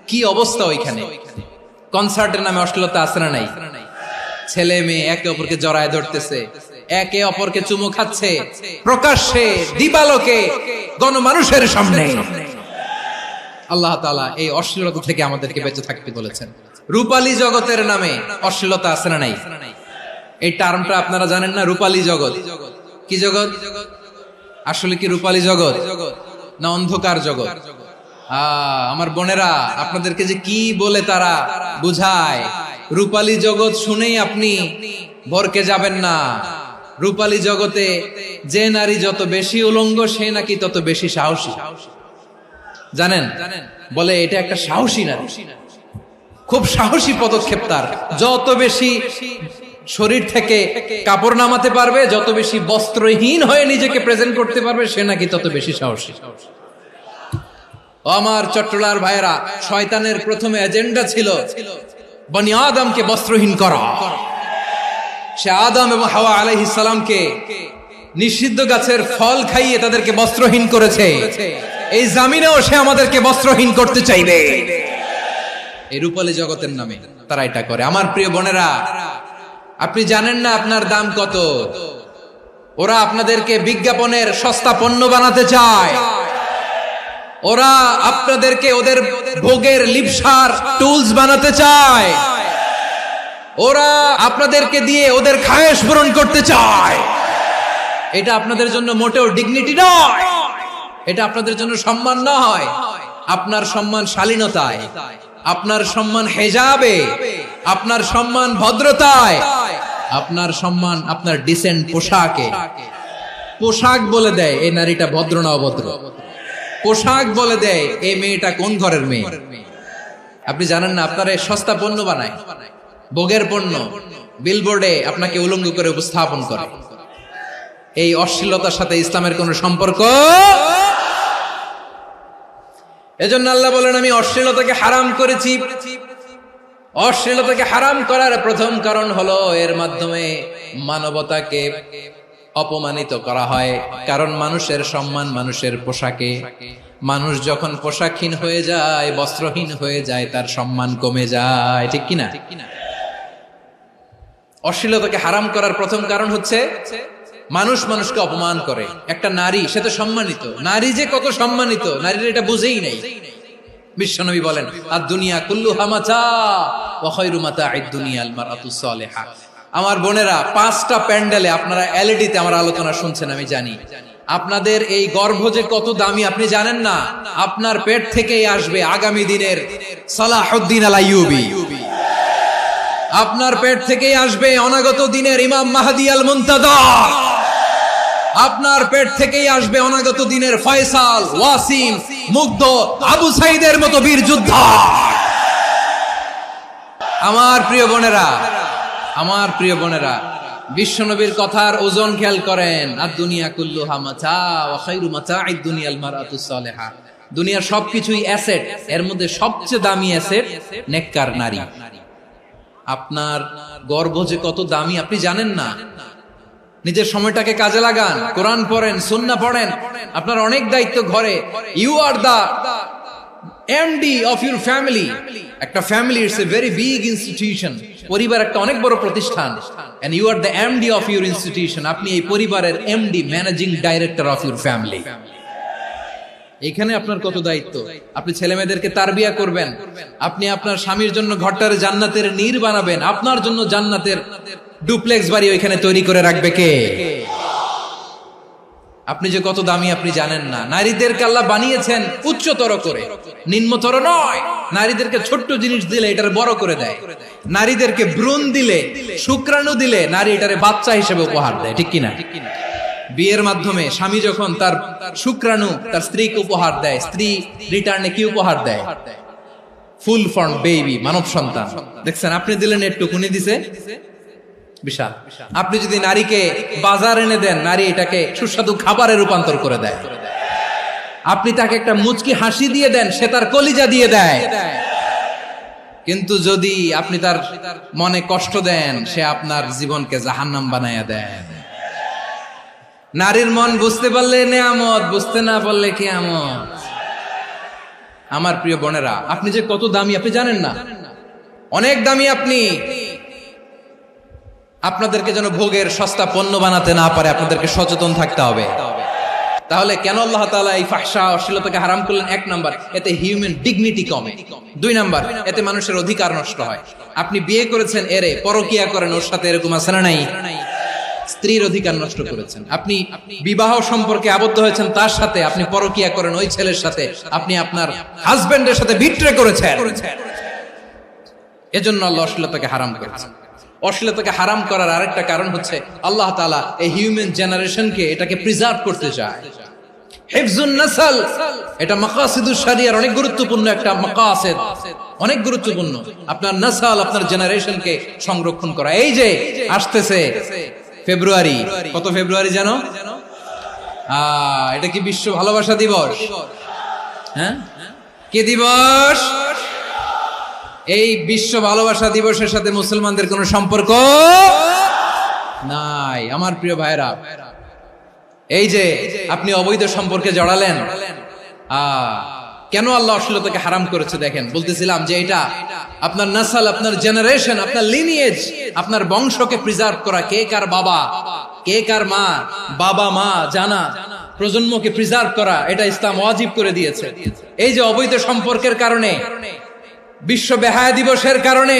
কি অবস্থা ওইখানে? কনসার্টের নামে অশ্লীলতা আছে না নাই? ছেলে মেয়ে একে অপরকে জড়ায় ধরতেছে, একে অপরকে চুমু খাচ্ছে, প্রকাশ্যে, দিবালোকে, গণমানুষের সামনে। আল্লাহ তাআলা এই অশ্লীলতা থেকে আমাদেরকে বেঁচে থাকতে বলেছেন। রূপালী জগতের নামে অশ্লীলতা আছে না নাই? এই টার্মটা আপনারা জানেন না? রূপালী জগৎ কি জগৎ? আসলে কি রূপালী জগৎ না অন্ধকার জগৎ? আমার বোনেরা, আপনাদেরকে যে কি বলে তারা বুঝায়, রূপালী জগৎ শুনেই আপনি ভরকে যাবেন না। রূপালী জগতে যে নারী যত বেশি উলঙ্গ, সে নাকি তত বেশি সাহসী। জানেন? বলে এটা একটা সাহসী নারী, খুব সাহসী পদক্ষেপ তার। যত বেশি শরীর থেকে কাপড় নামাতে পারবে, যত বেশি বস্ত্রহীন হয়ে নিজেকে প্রেজেন্ট করতে পারবে, সে নাকি তত বেশি সাহসী। আমার চট্টলার ভাইয়েরা, শয়তানের প্রথমে এজেন্ডা ছিল বনি আদমকে বস্ত্রহীন করা। সে আদম এবং হাওয়া আলাইহিস সালামকে নিষিদ্ধ গাছের ফল খাইয়ে তাদেরকে বস্ত্রহীন করেছে। এই জামিনেও সে আমাদেরকে বস্ত্রহীন করতে চাইবে। এই রূপালী জগতের নামে তারা এটা করে। আমার প্রিয় বোনেরা, আপনি জানেন না আপনার দাম কত? ওরা আপনাদেরকে বিজ্ঞাপনের সস্তা পণ্য বানাতে চায়। ওরা আপনাদেরকে ওদের ভোগের লিপসার টুলস বানাতে চায়। ওরা আপনাদেরকে দিয়ে ওদের খায়েশ পূরণ করতে চায়। এটা আপনাদের জন্য মোটেও ডিগনিটি নয়, এটা আপনাদের জন্য সম্মান নয়। আপনার সম্মান শালীনতায়, আপনার সম্মান হেজাবে, আপনার সম্মান ভদ্রতায়, আপনার সম্মান আপনার ডিসেন্ট পোশাকে। পোশাক বলে দেয় এই নারীটা ভদ্র না অভদ্র। পোশাক বলে দেয় এই মেয়েটা কোন ঘরের মেয়ে। আপনি জানেন না, আপনার এই সস্তা পণ্য বানায়, ভোগের পণ্য, বিলবোর্ডে আপনাকে উলঙ্গ করে উপস্থাপন করে। এই অশ্লীলতার সাথে ইসলামের কোন সম্পর্ক? এজন্য আল্লাহ বলেন, আমি অশ্লীলতাকে হারাম করেছি। অশ্লীলতাকে হারাম করার প্রথম কারণ হলো এর মাধ্যমে মানবতাকে অপমানিত করা হয়। কারণ মানুষের সম্মান মানুষের পোশাকে। মানুষ যখন পোশাকহীন হয়ে যায়, বস্ত্রহীন হয়ে যায়, তার সম্মান কমে যায়। ঠিক কিনা? অশ্লীলতাকে হারাম করার প্রথম কারণ হচ্ছে মানুষ মানুষকে অপমান করে। একটা নারী, সে তো সম্মানিত, নারী যে কত সম্মানিত নারীরা এটা বুঝেই নাই। বিশ্বনবী বলেন আদ-দুনিয়া কুল্লুহা মাতা ওয়া খায়রু মাতা'আদ দুনিয়া আল মারআতুস সালিহা। আমার বোনেরা, 5টা প্যান্ডেলে আপনারা এলইডিতে আমার আলোচনা শুনছেন, আমি জানি। আপনাদের এই গর্ভ যে কত দামি আপনি জানেন না। আপনার পেট থেকেই আসবে আগামী দিনের সালাহুদ্দিন আল আইয়ুবী। আপনার পেট থেকেই আসবে অনাগত দিনের ইমাম মাহদী আল মুনতাযর। আপনার পেট থেকেই আসবে অনাগত দিনের ফয়সাল, ওয়াসিম, মুগ্ধ, আবু সাইদের মতো বীর যোদ্ধা। আমার প্রিয় বোনেরা, আমার প্রিয় বোনেরা, বিশ্বনবীর কথার ওজন খেয়াল করেন। আদ-দুনিয়া কুল্লুহা মাতা ওয়া খায়রু মাতা'আদ দুনিয়া আল মারআতুস সালিহা। দুনিয়ার সবকিছুই অ্যাসেট, এর মধ্যে সবচেয়ে দামি অ্যাসেট নেককার নারী। আপনার গর্ভ যে কত দামি আপনি জানেন না। নিজের সময়টাকে কাজে লাগান, কোরআন পড়েন, সুন্নাহ পড়েন। আপনার অনেক দায়িত্ব ঘরে। You are the MD of your family. একটা family it's a very big institution. পরিবার একটা অনেক বড় প্রতিষ্ঠান, and you are the MD of your institution. আপনি এই পরিবারের MD, managing director of your family. এখানে আপনার কত দায়িত্ব। আপনি ছেলে মেয়েদেরকে তারবিয়া করবেন, আপনি আপনার স্বামীর জন্য ঘরটারে জান্নাতের নীড় বানাবেন, আপনার জন্য জান্নাতের ডুপ্লেক্স বাড়ি ওইখানে তৈরি করে রাখবে কে? আপনি যে কত দামি আপনি জানেন না। নারীদেরকে আল্লাহ বানিয়েছেন উচ্চতর করে, নিম্নতর নয়। নারীদেরকে ছোট্ট জিনিস দিলে এটারে বড় করে দেয়। নারীদেরকে ভ্রূণ দিলে, শুক্রাণু দিলে নারী এটারে বাচ্চা হিসেবে উপহার দেয়, ঠিক কিনা? বিয়ের মাধ্যমে স্বামী যখন তার শুক্রাণু তার স্ত্রীকে উপহার দেয়, স্ত্রী রিটার্নে কি উপহার দেয়? ফুল ফর্ম বেবি, মানব সন্তান। দেখছেন, আপনি দিলেন একটুকুনি, দিছে বিশাল। আপনি যদি নারীকে বাজার এনে দেন, নারী এটাকে সুস্বাদু খাবারে রূপান্তর করে দেয়। আপনি তাকে একটা মুচকি হাসি দিয়ে দেন, সে তার কলিজা দিয়ে দেয়। কিন্তু যদি আপনি তার মনে কষ্ট দেন, সে আপনার জীবনকে জাহান্নাম বানায়া দেয়। নারীর মন বুঝতে পারলে নেয়ামত, বুঝতে না পারলে কিয়ামত। আমার প্রিয় বোনেরা, আপনি যে কত দামি আপনি জানেন না। অনেক দামি আপনি। আপনাদেরকে যেন ভোগের সস্তা পণ্য বানাতে না পারে, আপনাদেরকে সচেতন থাকতে হবে। তাহলে কেন আল্লাহ তাআলা এই ফাহশা, অশ্লীলতাকে হারাম করলেন? 1 নাম্বার, এতে হিউম্যান ডিগনিটি কমে। 2 নাম্বার, এতে মানুষের অধিকার নষ্ট হয়। আপনি বিয়ে করেছেন, এরে পরকিয়া করেন, ওর সাথে এরকম আছে না নাই? স্ত্রীর অধিকার নষ্ট করেছেন। আপনি বিবাহ সম্পর্কে আবদ্ধ হয়েছেন তার সাথে, আপনি পরকিয়া করেন ওই ছেলের সাথে, আপনি আপনার হাজবেন্ডের সাথে বিট্রে করেছেন। এজন্য আল্লাহ অশ্লীলতাকে হারাম করেছেন। অশ্লীলতাকে হারাম করার আরেকটা কারণ হচ্ছে আল্লাহ তাআলা এই হিউম্যান জেনারেশনকে এটাকে প্রিজার্ভ করতে চায়। হিফজুন নাসল, এটা মাকাসিদুশ শরিয়ার অনেক গুরুত্বপূর্ণ একটা মাকাসিদ, অনেক গুরুত্বপূর্ণ। আপনার নাসল, আপনার জেনারেশনকে সংরক্ষণ করা। এই যে আসতেছে ফেব্রুয়ারি, কত ফেব্রুয়ারি জানো? এটা কি বিশ্ব ভালোবাসা দিবস? হ্যাঁ, কি দিবস? এই বিশ্ব ভালোবাসা দিবসের সাথে মুসলমানদের কোনো সম্পর্ক নাই। আমার প্রিয় ভাইরা, এই যে আপনি অবৈধ সম্পর্কে জড়ালেন, কেন আল্লাহ অশ্লীলতাকে হারাম করেছে দেখেন। বলতেছিলাম যে এটা আপনার নাসল, আপনার জেনারেশন, আপনার লিনিয়েজ, আপনার বংশকে প্রিজার্ভ করা। কে কার বাবা, কে কার মা, বাবা মা জানা, প্রজন্মকে প্রিজার্ভ করা, এটা ইসলাম ওয়াজিব করে দিয়েছে। এই যে অবৈধ সম্পর্কের কারণে, বিশ্ব বেহায়া দিবসের কারণে,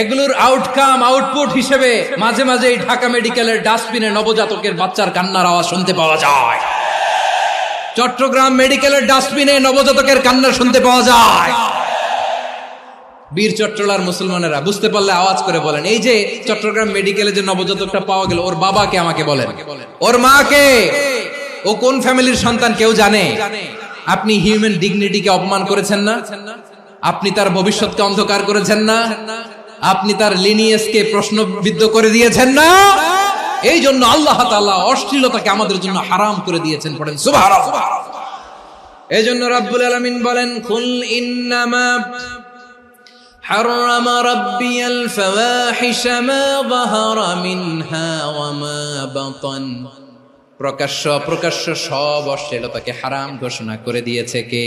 এগুলোর আউটকাম, আউটপুট হিসেবে মাঝে মাঝে এই ঢাকা মেডিকেলের ডাস্টবিনে নবজাতকের বাচ্চার কান্নার আওয়াজ শুনতে পাওয়া যায়। চট্টগ্রাম মেডিকেলের ডাস্টবিনে নবজাতকের কান্না শুনতে পাওয়া যায়। বীর চট্টলার মুসলমানেরা বুঝতে পারলে আওয়াজ করে বলেন, এই যে চট্টগ্রাম মেডিকেলে যে নবজাতকটা পাওয়া গেল, ওর বাবাকে আমাকে বলেন, ওর মাকে, ও কোন ফ্যামিলির সন্তান কেউ জানে? আপনি হিউম্যান ডিগনিটিকে অপমান করেছেন না? আপনি তার ভবিষ্যৎকে অন্ধকার করেছেন না? আপনি তার লিনিয়েজকে প্রশ্নবিদ্ধ করে দিয়েছেন না? এই জন্য আল্লাহ তাআলা অশ্লীলতাকে আমাদের জন্য হারাম করে দিয়েছেন। পড়েন সুবহানাল্লাহ। এই জন্য রাব্বুল আলামিন বলেন, কুল ইন্নামা হারাম রাব্বিয়াল ফাওয়াহিশা মা যাহারা মিনহা ওয়া মা বাতান। প্রকাশ্য অপ্রকাশ্য সব অশ্লীলতাকে হারাম ঘোষণা করে দিয়েছে কে?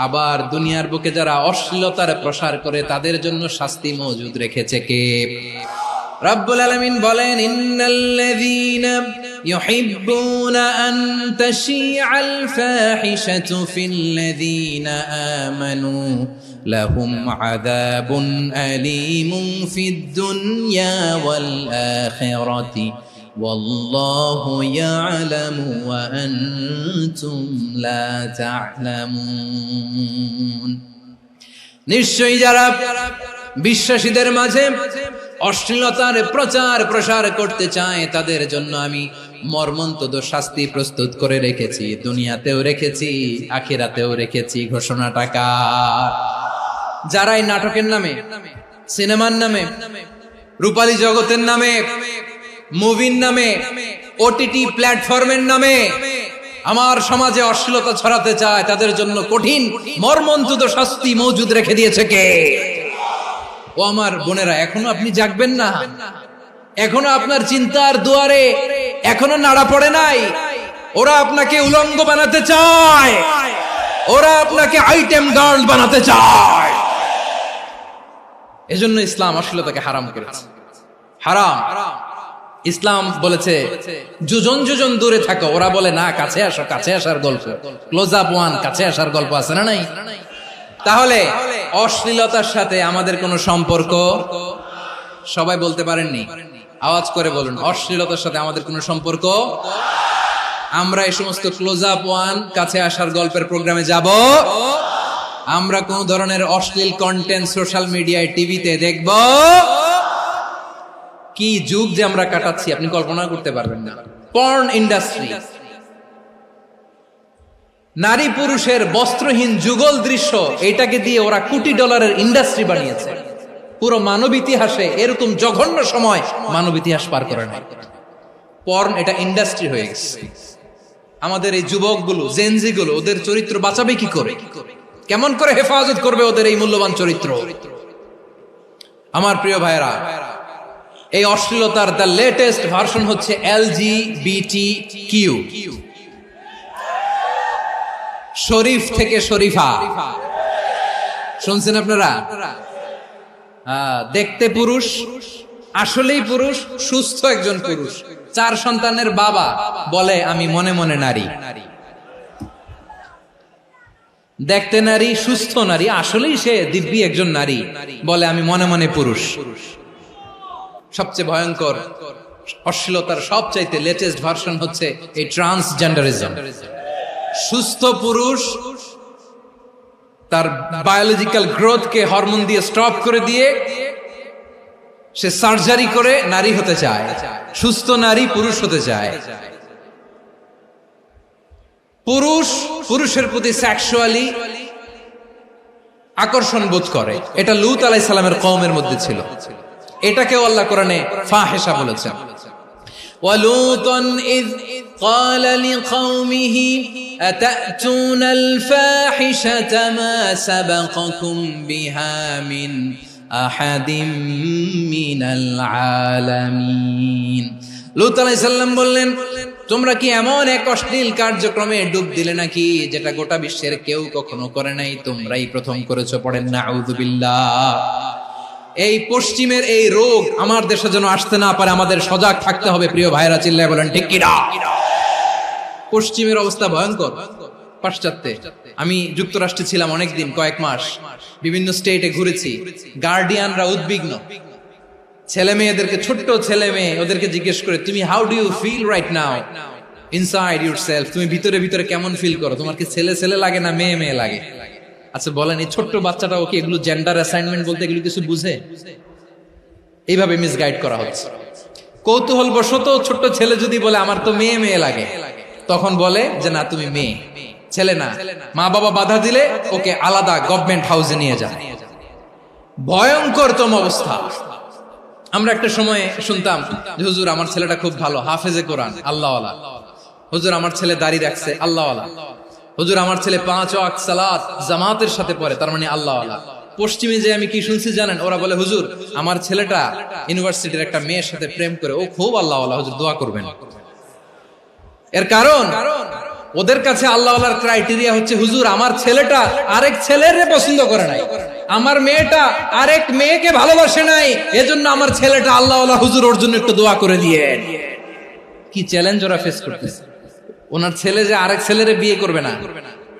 আবার দুনিয়ার বুকে যারা অশ্লীলতার প্রসার করে তাদের জন্য শাস্তি মজুদ রেখেছে কে? রাব্বুল আলামিন বলেন, ইন্নাল্লাযীনা يحبون أن تشيع الفاحشة في الذين آمنوا لهم عذاب أليم في الدنيا والآخرة والله يعلم وأنتم لا تعلمون নিশ্চয়ই যারা বিশ্বাসীদের মাঝে অশ্লীলতার প্রচার প্রসার করতে চায় তাদের জন্য আমি মর্মন্তুদ শাস্তি প্রস্তুত করে রেখেছি, দুনিয়াতেও রেখেছি, আখিরাতেও রেখেছি। ঘোষণাটা কার? যারা এই নাটকের নামে, সিনেমার নামে, রূপালী জগতের নামে, মুভির নামে, ওটিটি প্ল্যাটফর্মের নামে আমার সমাজে অশ্লীলতা ছড়াতে চায় তাদের জন্য কঠিন মর্মন্তুদ শাস্তি মজুদ রেখে দিয়েছে কে? ও আমার বোনেরা, এখনো আপনি জাগবেন না? এখনো আপনার চিন্তার দুয়ারে এখনো নাড়া পড়ে নাই? ওরা আপনাকে উলঙ্গ বানাতে চায়, ওরা আপনাকে আইটেম গার্ল বানাতে চায়। এজন্য ইসলাম অশ্লীলতাকে হারাম করেছে। হারাম। ইসলাম বলেছে যোজন যোজন দূরে থাকো, ওরা বলে না কাছে আসো, কাছে আসার গল্প, ক্লোজ আপ ওয়ান, কাছে আসার গল্প আছে না নাই? তাহলে অশ্লীলতার সাথে আমাদের কোনো সম্পর্ক? সবাই বলতে পারেননি, আওয়াজ করে বলুন, অশ্লীলতার সাথে আমাদের কোনো সম্পর্ক? আমরা এই সমস্ত ক্লোজ আপ ওয়ান, কাছে আসার গল্পের প্রোগ্রামে যাব? আমরা কোন ধরনের অশ্লীল কন্টেন্ট সোশ্যাল মিডিয়ায়, টিভিতে দেখব? কি যুগ যে আমরা কাটাচ্ছি আপনি কল্পনা করতে পারবেন না। পর্ন ইন্ডাস্ট্রি, নারী পুরুষের বস্ত্রহীন যুগল দৃশ্য, এটাকে দিয়ে ওরা কোটি ডলারের ইন্ডাস্ট্রি বানিয়েছে। পুরো মানব ইতিহাসে এরকম জঘন্য সময় মানব ইতিহাস পার করে নাই। পর্ন এটা ইন্ডাস্ট্রি হয়ে গেছে। আমাদের এই যুবকগুলো, জেনজি গুলো, ওদের চরিত্র বাঁচাবে কি করে? কেমন করে হেফাজত করবে ওদের এই মূল্যবান চরিত্র? আমার প্রিয় ভাইরা, এই অশ্লীলতার দ্য লেটেস্ট ভার্সন হচ্ছে LGBTQ, শরীফ থেকে শরীফা। শুনছেন আপনারা? দেখতে পুরুষ, আসলেই পুরুষ, সুস্থ একজন পুরুষ, 4 সন্তানের বাবা, বলে আমি মনে মনে নারী। দেখতে নারী, সুস্থ নারী, আসলেই সে দিব্যি একজন নারী, বলে আমি মনে মনে পুরুষ। সবচেয়ে ভয়ঙ্কর অশ্লীলতার সবচাইতে লেটেস্ট ভার্সন হচ্ছে এই ট্রান্সজেন্ডারিজম। সুস্থ পুরুষ তার বায়োলজিক্যাল গ্রোথকে হরমোন দিয়ে স্টপ করে দিয়ে সে সার্জারি করে নারী হতে চায়, সুস্থ নারী পুরুষ হতে চায়। পুরুষ পুরুষের প্রতি সেক্সুয়ালি আকর্ষণ বোধ করে, এটা লূত আলাইহিস সালামের কওমের মধ্যে ছিল। এটাকেও আল্লাহ কোরআনে ফাহিশা বলেছেন। ওয়ালুতান ইয قال لقومه أتأتون الفاحشة ما سبقكم بها من أحد من العالمين। লূত আলাইহিস সালাম বললেন, তোমরা কি এমন এক অশ্লীল কার্যক্রমে ডুব দিলে নাকি যেটা গোটা বিশ্বের কেউ কখনো করে নাই, তোমরাই প্রথম করেছো? পড়েন নাউযুবিল্লাহ। এই পশ্চিমের এই রোগ আমার দেশে যেন আসতে না পারে, আমাদের সজাগ থাকতে হবে। প্রিয় ভাইরা, চিল্লায় বলেন ঠিক কি না? পশ্চিমের অবস্থা ভয়ঙ্কর। পাশ্চাত্যে, আমি যুক্তরাষ্ট্রে ছিলাম অনেকদিন, কয়েক মাস, বিভিন্ন স্টেটে ঘুরেছি। গার্ডিয়ানরা উদ্বিগ্ন, ছেলে মেয়েদেরকে, ছোট্ট ছেলে মেয়ে, ওদেরকে জিজ্ঞেস করে, তুমি how do you feel right now inside yourself? তুমি ভিতরে ভিতরে কেমন ফিল করো? তোমার কি ছেলে ছেলে লাগে না মেয়ে মেয়ে লাগে? আচ্ছা বলেন, এই ছোট্ট বাচ্চাটাও কি এগুলো জেন্ডার অ্যাসাইনমেন্ট বলতে এগুলো কিছু বুঝে? এইভাবে মিসগাইড করা হচ্ছে। কৌতূহল বশত ছোট্ট ছেলে যদি বলে আমার তো মেয়ে মেয়ে লাগে, তখন বলে যে না তুমি মেয়ে, ছেলে না। মা বাবা বাধা দিলে ওকে আলাদা গভর্নমেন্ট হাউসে নিয়ে যায়। ভয়ঙ্করতম অবস্থা। আমরা একটা সময় শুনতাম যে হুজুর আমার ছেলেটা খুব ভালো, হাফেজে কোরআন, আল্লাহওয়ালা। হুজুর আমার ছেলে দাড়ি রাখছে, আল্লাহওয়ালা। হুজুর আমার ছেলে 5 ওয়াক্ত সালাত জামাতের সাথে পড়ে, তার মানে আল্লাহওয়ালা। পশ্চিমে যে আমি কি শুনছি জানেন? ওরা বলে হুজুর আমার ছেলেটা ইউনিভার্সিটির একটা মেয়ের সাথে প্রেম করে, ও খুব আল্লাহওয়ালা, হুজুর দোয়া করবেন। এর কারণ ওদের কাছে আল্লাহওয়ালার ক্রাইটেরিয়া হচ্ছে হুজুর আমার ছেলেটা আরেক ছেলের পছন্দ করে নাই, আমার মেয়েটা আরেক মেয়েকে ভালোবাসে নাই, এজন্য আমার ছেলেটা আল্লাহওয়ালা, হুজুর ওর জন্য একটু দোয়া করে দিয়ে। কি চ্যালেঞ্জ ওরা ফেস করতেছে। ওনার ছেলে যে আরেক ছেলেরে বিয়ে করবে না,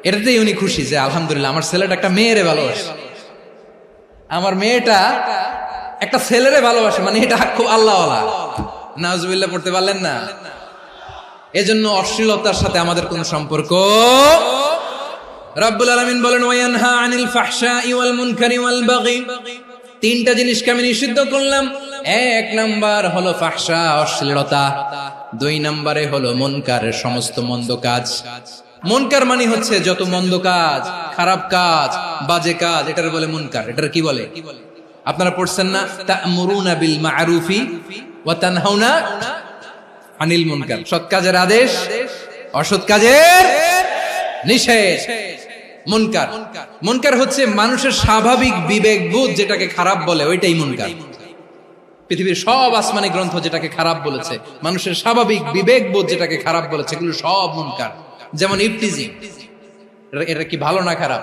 এটাতেই উনি খুশি যে আলহামদুলিল্লাহ আমার ছেলেটা একটা মেয়েরে ভালোবাসে, আমার মেয়েটা একটা ছেলেরে ভালোবাসে, মানে এটা খুব আল্লাহওয়ালা। নাউজুবিল্লাহ পড়তে পারলেন না? এজন্য অশ্লীলতার সাথে আমাদের কোনো সম্পর্ক। রব্বুল আলামিন বলেন ওয়ায়ানহা আনিল ফাহশাই ওয়াল মুনকারি ওয়াল বাগি, তিনটা জিনিসকে আমি নিষিদ্ধ করলাম। এক নাম্বার হলো ফাহশা, অশ্লীলতা। দুই নম্বরে হলো মুনকার, সমস্ত মন্দ কাজ। মুনকার মানে হচ্ছে যত মন্দ কাজ, খারাপ কাজ, বাজে কাজ, এটার বলে মুনকার। এটার কি বলে? আপনারা পড়ছেন না, তা'মুরুনা বিল মা'রুফি ওয়া তানহাউনা আনিল মুনকার। সৎ কাজের আদেশ, অসৎ কাজের নিষেধ। মুনকার, মুনকার হচ্ছে মানুষের স্বাভাবিক বিবেকবোধ যেটাকে খারাপ বলে, ওইটাই মুনকার। পৃথিবীর সব আসমানি গ্রন্থ যেটাকে খারাপ বলেছে, মানুষের স্বাভাবিক বিবেকবোধ যেটাকে খারাপ বলেছে, এগুলো সব মুনকার। যেমন ইফতিজিং, এটা কি ভালো না খারাপ?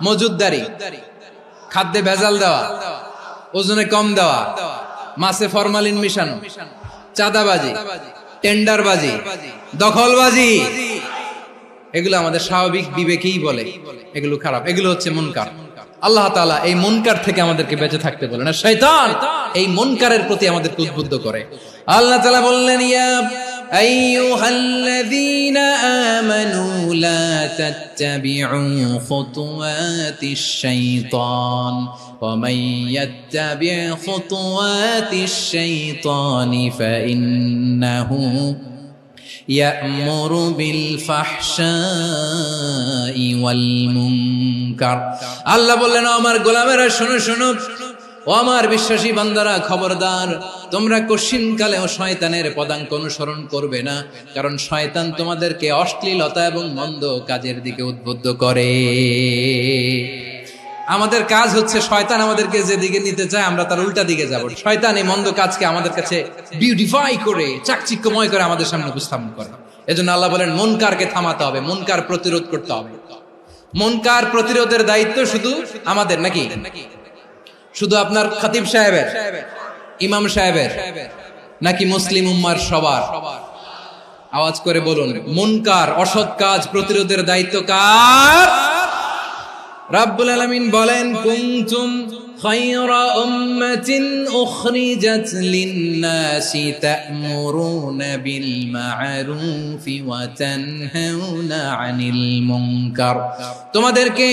মজুদদারি, খাদ্যে ভেজাল দেওয়া, ওজনে কম দেওয়া, মাছে ফরমালিন মিশানো, চাঁদাবাজি, টেন্ডারবাজি, দখলবাজি, এগুলো আমাদের স্বাভাবিক বিবেকেই বলে এগুলো খারাপ, এগুলো হচ্ছে মুনকার। আল্লাহ তাআলা এই মুনকার থেকে আমাদেরকে বেঁচে থাকতে বলেন, আর শয়তান এই মুনকারের প্রতি আমাদেরকে উদ্বুদ্ধ করে। আল্লাহ তাআলা বললেন, ইয়া আইয়ুহাল্লাযীনা আমানু লা তাত্তাবিউ খুতুওয়াতিশ শাইতান ওয়া মান ইয়াত্তাবি' খুতুওয়াতিশ শাইতানি ফাইন্নাহু ইয়া'মুরু বিল ফাহশাই ওয়াল মুনকার। আল্লাহ বললেন, আমার গোলামেরা শোনো শোনো, ও আমার বিশ্বাসী বান্দারা খবরদার, তোমরা কশিনকালেও শয়তানের পদাঙ্ক অনুসরণ করবে না, কারণ শয়তান তোমাদেরকে অশ্লীলতা এবং মন্দ কাজের দিকে উদ্বুদ্ধ করে। আমাদের কাজ হচ্ছে শয়তান আমাদেরকে যেদিকে নিতে চায় আমরা তার উল্টা দিকে যাব। শয়তান এই মন্দ কাজকে আমাদের কাছে বিউটিফাই করে, চাকচিক্যময় করে আমাদের সামনে উপস্থাপন করে। এজন্য আল্লাহ বলেন মুনকারকে থামাতে হবে, মুনকার প্রতিরোধ করতে হবে। মুনকার প্রতিরোধের দায়িত্ব শুধু আমাদের নাকি? শুধু আপনার খতিব সাহেবের, ইমাম সাহেবের, নাকি মুসলিম উম্মার সবার? আওয়াজ করে বলুন, মুনকার অসৎ কাজ প্রতিরোধের দায়িত্ব কার? রাব্বুল আলামিন বলেন, কুনতুম খায়রা উম্মাতিন উখরিজাত লিন-নাসি তা'মুরুনা বিল মা'রুফি ওয়া তানহাউনা আনিল মুনকার। তোমাদেরকে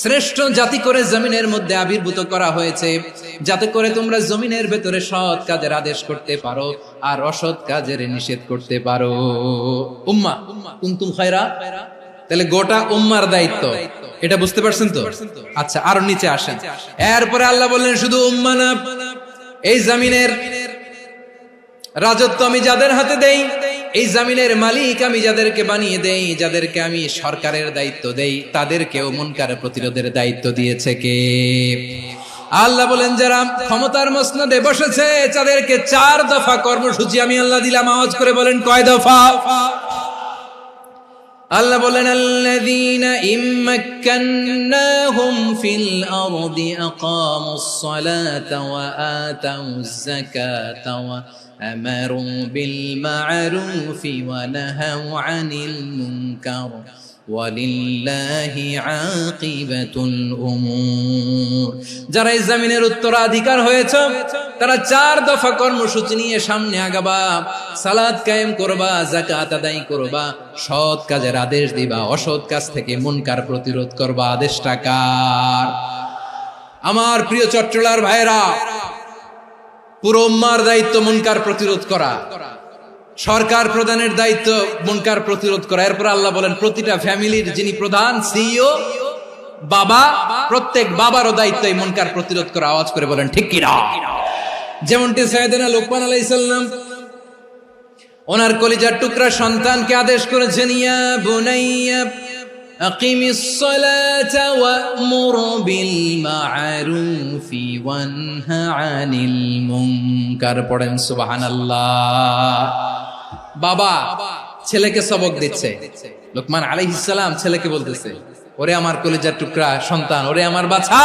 শ্রেষ্ঠ জাতি করে জমিনের মধ্যে আবির্ভূত করা হয়েছে, যাতে করে তোমরা জমিনের ভেতরে সৎ কাজের আদেশ করতে পারো আর অসৎ কাজের নিষেধ করতে পারো। উম্মাহ, কুনতুম খায়রা, তাহলে গোটা উম্মার দায়িত্ব, এটা বুঝতে পারছেন তো? আচ্ছা, আরো নিচে আসেন। এরপরে আল্লাহ বললেন, শুধু উম্মাহ না, এই জমিনের রাজত্ব আমি যাদের হাতে দেই, এই জমিনের মালিক আমি যাদেরকে বানিয়ে দেই, যাদেরকে আমি সরকারের দায়িত্ব দেই, তাদেরকেও মুনকার প্রতিরোধের দায়িত্ব দিয়েছে কে? আল্লাহ বলেন, যারা ক্ষমতার মসনদে বসেছে তাদেরকে 4 দফা কর্মসূচি আমি আল্লাহ দিলাম। আওয়াজ করে বলেন, কয় দফা? আল্লাহ বলেন, আল্লাযীনা ইম্মাক্কান্নাহুম ফিল আরদি আকামুস সালাতা ওয়া আতাউয যাকাতা ওয়া আমারু বিল মা'রুফি ওয়া নাহাউ আনিল মুনকার ওয়ালিল্লাহি আকিবাতুল উমুর। যারা এই জমিনের উত্তরাধিকার হয়েছে তারা 4 দফা কর্মসূচি নিয়ে সামনে আগাবা। সালাত কায়েম করবা, যাকাত আদায় করবা, সৎ কাজের আদেশ দিবা, অসৎ কাজ থেকে মুনকার প্রতিরোধ করবা। আদেশটা কার? আমার প্রিয় চট্টলার ভাইরা, পুরো উম্মার দায়িত্ব মুনকার প্রতিরোধ করা, সরকার প্রধানের দায়িত্ব মুনকার প্রতিরোধ করা। এরপর আল্লাহ বলেন, প্রতিটা ফ্যামিলির যিনি প্রধান, সিইও, বাবা, প্রত্যেক বাবারও দায়িত্ব এই মুনকার প্রতিরোধ করা। আওয়াজ করে বলেন ঠিক কি না? যেমনটি সাইয়েদনা লোকমান আলাইহিস সালাম ওনার কলিজার টুকরা সন্তানকে আদেশ করেছেন, ইয়া বুনাইয়া আকিমিস সালাতা ওয়া'মুর বিল মা'রুফি ওয়ানহা আনিল মুনকার। পড়েন সুবহানাল্লাহ। বাবা ছেলেকে সবক দিচ্ছে, লোকমান আলাইহিস সালাম ছেলেকে বলতেছে, ওরে আমার কলিজার টুকরা সন্তান, ওরে আমার বাছা,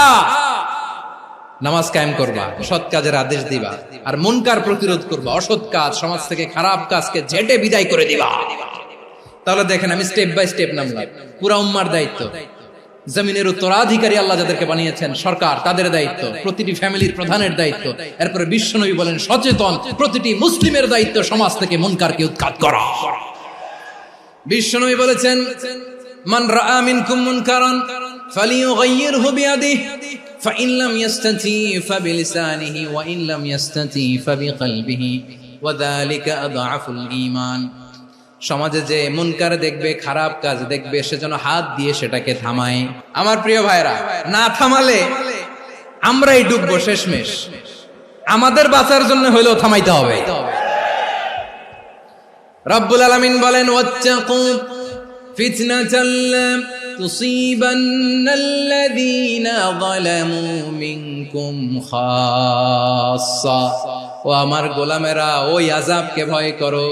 নামাজ কায়েম করবা, সৎ কাজের আদেশ দিবা, আর মুনকার প্রতিরোধ করবা, অসৎ কাজ সমাজ থেকে খারাপ কাজকে ঝেঁটে বিদায় করে দিবা। তাহলে দেখেন আমি স্টেপ বাই স্টেপ নামলাম। পুরা উম্মার দায়িত্ব, জমিনের উত্তরাধিকারী আল্লাহ যাদেরকে বানিয়েছেন সরকার, তাদের দায়িত্ব, প্রতিটি ফ্যামিলির প্রধানের দায়িত্ব, এরপরে বিশ্বনবী বলেন সচেতন প্রতিটি মুসলিমের দায়িত্ব সমাজ থেকে মুনকারকে উৎখাত করা। বিশ্বনবী বলেছেন মান রাআ মিনকুম মুনকারান ফালিয়ুগাইয়িরহু বিয়াদিহি ফাইন লাম ইয়াসতাতি ফাবিলিসানিহি ওয়া ইন লাম ইয়াসতাতি ফাবিকলবিহি ওয়া যালিকা আযআফুল ঈমান। সমাজে যে মুনকার দেখবে, খারাপ কাজ দেখবে, সে যেন হাত দিয়ে সেটাকে থামায়। আমার প্রিয় ভাইরা, না থামালে আমরাই ডুববো শেষমেশ। আমাদের বাঁচার জন্য হইলেও থামাইতে হবে। রব্বুল আলামিন বলেন ওয়াত্তাকু ফিতনাতাল লা তুসিবান্নাল্লাযীনা যালামু মিনকুম খাসসা। ও আমার গোলামেরা, ওই আযাবকে ভয় করো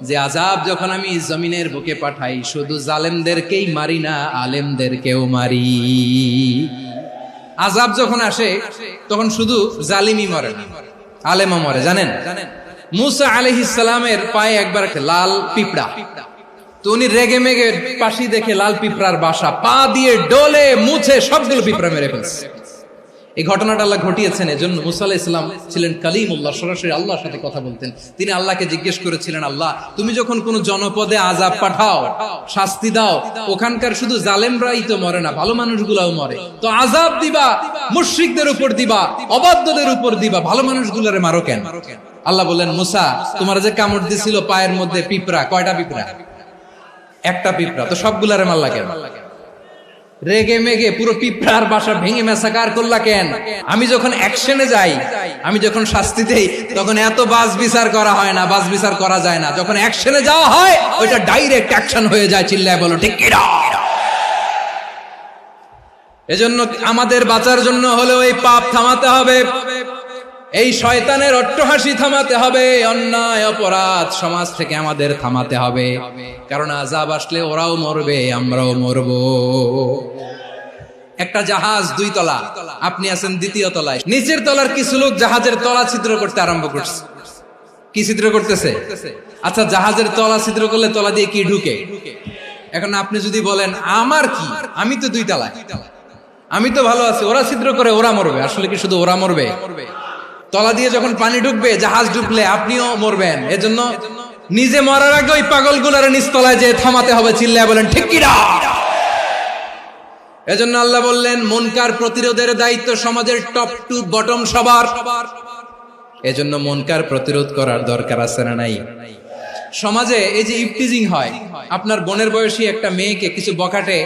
যে আযাব যখন আমি জমিনের বুকে পাঠাই শুধু জালেমদেরকেই মারি না, আলেমদেরকেও মারি। আযাব যখন আসে তখন শুধু জালিমই মরে না, আলেমও মরে। জানেন মুসা আলাইহিস সালামের পায়ে একবার লাল পিঁপড়া, তো উনি রেগে মেগে পাশি দেখে লাল পিঁপড়ার বাসা, পা দিয়ে ডলে মুছে সবগুলো পিঁপড়া মেরে ফেলছে। এই ঘটনাটা আল্লাহ ঘটিয়েছেন এজন্য মুসা আলাইহিস সালাম ছিলেন কালিমুল্লাহ, সরাসরি আল্লাহর সাথে কথা বলতেন। তিনি আল্লাহকে জিজ্ঞেস করেছিলেন, আল্লাহ তুমি যখন কোন জনপদে আযাব পাঠাও, শাস্তি দাও, ওখানকার শুধু জালেমরাই তো মরে না, ভালো মানুষগুলাও মরে, তো আযাব দিবা মুশরিকদের উপর দিবা, অবাধ্যদের উপর দিবা, ভালো মানুষগুলোরে মারো কেন? আল্লাহ বললেন, মুসা তোমার যে কামড় দিছিল পায়ের মধ্যে পিঁপড়া, কয়টা পিঁপড়া? একটা পিঁপড়া, তো সবগুলারে মারলা কেন? রেগে মেগে পুরো পিঁপড়ার বাসা ভেঙে মেসাকার করলা কেন? আমি যখন অ্যাকশনে যাই, আমি যখন শাস্তি দেই, তখন এত বাস বিচার করা হয় না, বাস বিচার করা যায় না। যখন অ্যাকশনে যাওয়া হয় ওইটা ডাইরেক্ট অ্যাকশন হয়ে যায়। চিল্লায় বলো ঠিক কি না? এজন্য আমাদের বাঁচার জন্য হলেও এই পাপ থামাতে হবে, এই শয়তানের অট্টহাসি থামাতে হবে, অন্যায় অপরাধ সমাজ থেকে আমাদের থামাতে হবে। কারণ আযাব আসলে ওরাও মরবে, আমরাও মরব। একটা জাহাজ 2 তলা, আপনি আছেন 2য় তলায়, নিচের তলার কিছু লোক জাহাজের তলা ছিদ্র করতে আরম্ভ করছে। কি ছিদ্র করতেছে? আচ্ছা, জাহাজের তলা ছিদ্র করলে তলা দিয়ে কি ঢুকে? এখন আপনি যদি বলেন আমার কি, আমি তো 2 তলায়, আমি তো ভালো আছি, ওরা ছিদ্র করে ওরা মরবে। আসলে কি শুধু ওরা মরবে? তলা দিয়ে যখন পানি ঢুকবে, জাহাজ ঢুকলে আপনিও মরবেন। এজন্য নিজে মরার আগে ওই পাগলগুলোর নিচতলায় যে থামাতে হবে। চিল্লায় বলেন ঠিক কি না? এজন্য আল্লাহ বললেন মুনকার প্রতিরোধের দায়িত্ব সমাজের টপ টু বটম সবার। এজন্য মুনকার প্রতিরোধ করার দরকার আছে না নাই? সমাজে এই যে ইফটিজিং হয়, আপনার বোনের বয়সী একটা মেয়েকে কিছু বকাটে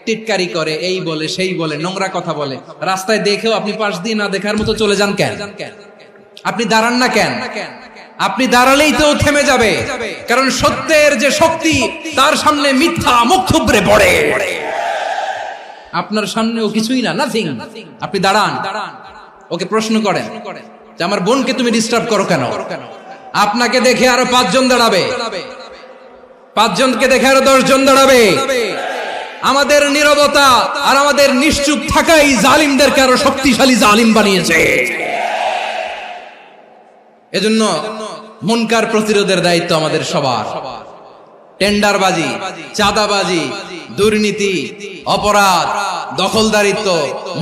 টিটকারি করে, এই বলে সেই বলে, নোংরা কথা বলে, রাস্তায় দেখেও আপনি পাশ দিয়ে না দেখার মতো চলে যান কেন? আপনি দাঁড়ান না কেন? আপনি দাঁড়ালেই তো থেমে যাবে, কারণ সত্যের যে শক্তি তার সামনে মিথ্যা মুখ থুবড়ে পড়ে। আপনার সামনে ও কিছুই না, নাথিং। আপনি দাঁড়ান, ওকে প্রশ্ন করেন যে আমার বোনকে তুমি ডিস্টার্ব করো কেন? আপনাকে দেখে আরো 5 জন দাঁড়াবে, 5 জনকে দেখে আরো 10 জন দাঁড়াবে। আমাদের নীরবতা আর আমাদের নিশ্চুপ থাকাই জালিমদেরকে আরো শক্তিশালী জালিম বানিয়েছে। এজন্য মুনকার প্রতিরোধের দায়িত্ব আমাদের সবার। টেন্ডারবাজি, চাঁদাবাজি, দুর্নীতি, অপরাধ, দখলদারিত্ব,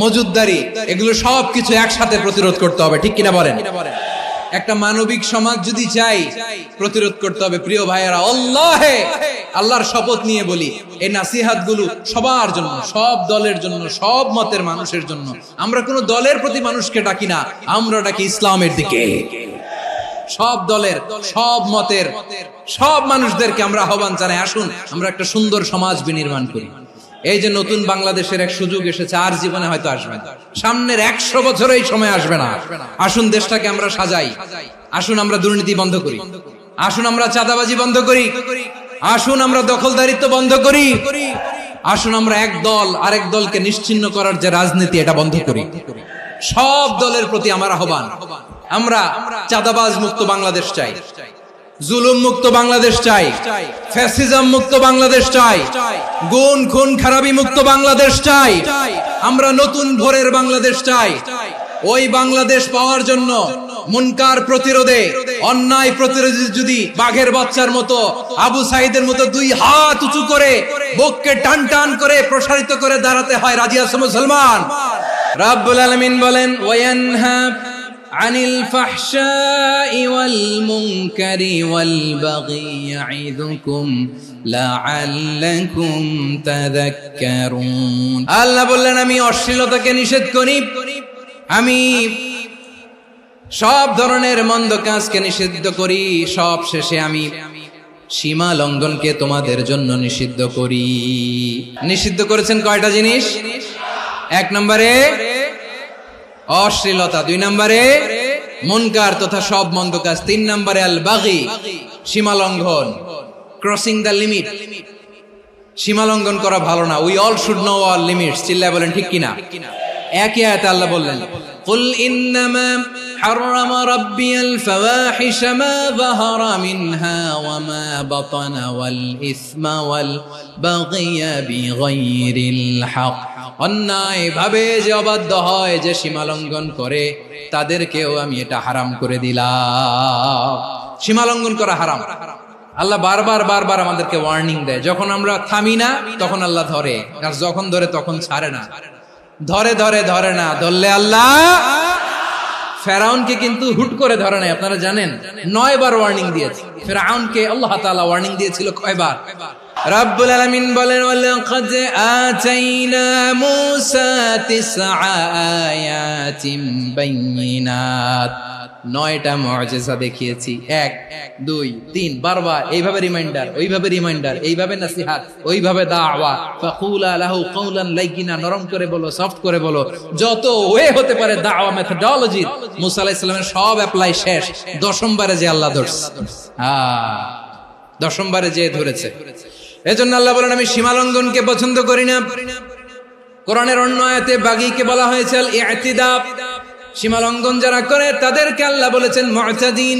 মজুদদারি, এগুলো সবকিছু একসাথে প্রতিরোধ করতে হবে। ঠিক কিনা বলেন? একটা মানবিক সমাজ যদি চাই, প্রতিরোধ করতে হবে। প্রিয় ভাইয়েরা, আল্লাহর শপথ নিয়ে বলি, এই নাসিহাত গুলো সবার জন্য, সব দলের জন্য, সব মতের মানুষের জন্য। আমরা কোন দলের প্রতি মানুষকে ডাকি না, আমরা ডাকি ইসলামের দিকে। সব দলের, সব মতের, সব মানুষদেরকে আমরা আহ্বান জানাই, আসুন আমরা একটা সুন্দর সমাজ বিনির্মাণ করি। এই যে নতুন বাংলাদেশের এক সুযোগ এসেছে, আর জীবনে হয়তো আসবে না, সামনের 100 বছর এই সময় আসবে না। আসুন দেশটাকে আমরা সাজাই, আসুন আমরা দুর্নীতি বন্ধ করি, আসুন আমরা চাঁদাবাজি বন্ধ করি, আসুন আমরা দখলদারিত্ব বন্ধ করি, আসুন আমরা এক দল আরেক দলকে নিশ্চিহ্ন করার যে রাজনীতি, এটা বন্ধ করি। সব দলের প্রতি আমার আহ্বান, আমরা চাঁদাবাজ মুক্ত বাংলাদেশ চাই, জুলুম মুক্ত বাংলাদেশ চাই, ফ্যাসিজম মুক্ত বাংলাদেশ চাই, গুণ খুন খারাপি মুক্ত বাংলাদেশ চাই, আমরা নতুন ভোরের বাংলাদেশ চাই। ওই বাংলাদেশ পাওয়ার জন্য মুনকার প্রতিরোধে, অন্যায় প্রতিরোধে যদি বাঘের বাচ্চার মতো, আবু সাইদের মতো দুই হাত উঁচু করে বুককে টান টান করে প্রসারিত করে দাঁড়াতে হয়, রাজি আছো মুসলমান? রাব্বুল আলামিন বলেন ওয়ায়ানহা আনিল ফাহশাই ওয়াল মুনকারি ওয়াল বাগি ইয়াইদুকুম লাআল্লাকুম তাযাক্কারুন। আল্লাহ বললেন আমি অশ্লীলতাকে নিষেধ করি, আমি সব ধরনের মন্দ কাজকে নিষিদ্ধ করি, সব শেষে আমি সীমা লঙ্ঘনকে তোমাদের জন্য নিষিদ্ধ করি। নিষিদ্ধ করেছেন কয়টা জিনিস? 1 নম্বরে অশ্লীলতা, 2 নম্বরে মুনকার তথা সব মন্দ কাজ, 3 নম্বরে আল বাগি সীমা লঙ্ঘন, ক্রসিং দ্য লিমিট। সীমা লঙ্ঘন করা ভালো না। We all should know our limits. চিল্লায় বলেন ঠিক কিনা? একই আয়াতে আল্লাহ বললেন কুল ইন্নামা হারামা রাব্বিয়াল ফাওয়াহিশা মা যাহারা মিনহা ওয়া মা বাতানা ওয়াল ইসমা ওয়াল বাগিয়া বিগাইরিল হক। অন্যায় ভাবে যে অবাধ্য হয়, যে সীমা লঙ্ঘন করে, তাদেরকেও আমি এটা হারাম করে দিলাম। সীমা লঙ্ঘন করা হারাম। আল্লাহ বারবার বারবার আমাদেরকে ওয়ার্নিং দেয়। যখন আমরা থামি না তখন আল্লাহ ধরে, আর যখন ধরে তখন ছাড়ে না। ধরে ধরে ধরে না, ধরলে আল্লাহ। ফেরাউনকে কিন্তু হুট করে ধরে নাই, আপনারা জানেন 9 বার ওয়ার্নিং দিয়েছে। ফেরাউনকে আল্লাহ তাআলা ওয়ার্নিং দিয়েছিল কয়বার? রাব্বুল আলামিন বলেন ওয়ালাকাদ আতাইনা মূসা 9 আয়াতিন বাইয়িনাত। 9টা মুআজিজা দেখিয়েছি। 1 2 3 বারবার এইভাবে রিমাইন্ডার, ওইভাবে রিমাইন্ডার, এইভাবে নসিহত, ওইভাবে দাওয়া। ফাকুলা লাহু কাওলান লাইয়িনা, নরম করে বলো, সফট করে বলো, যত ওয়ে হতে পারে দাওয়া মেথডোলজি। মুসা আলাইহিস সালামের সব অ্যাপ্লাই শেষ। 10ম বারে যে আল্লাহ ধরছে, 10ম বারে যে ধরেছে। এজন্য আল্লাহ বলেন আমি সীমা লঙ্ঘনকে পছন্দ করি না। কোরআনের অন্য আয়াতে বাগীকে বলা হয়েছে আল ইতিদা। সীমা লঙ্ঘন যারা করে তাদেরকে আল্লাহ বলেছেন মুতাদিন।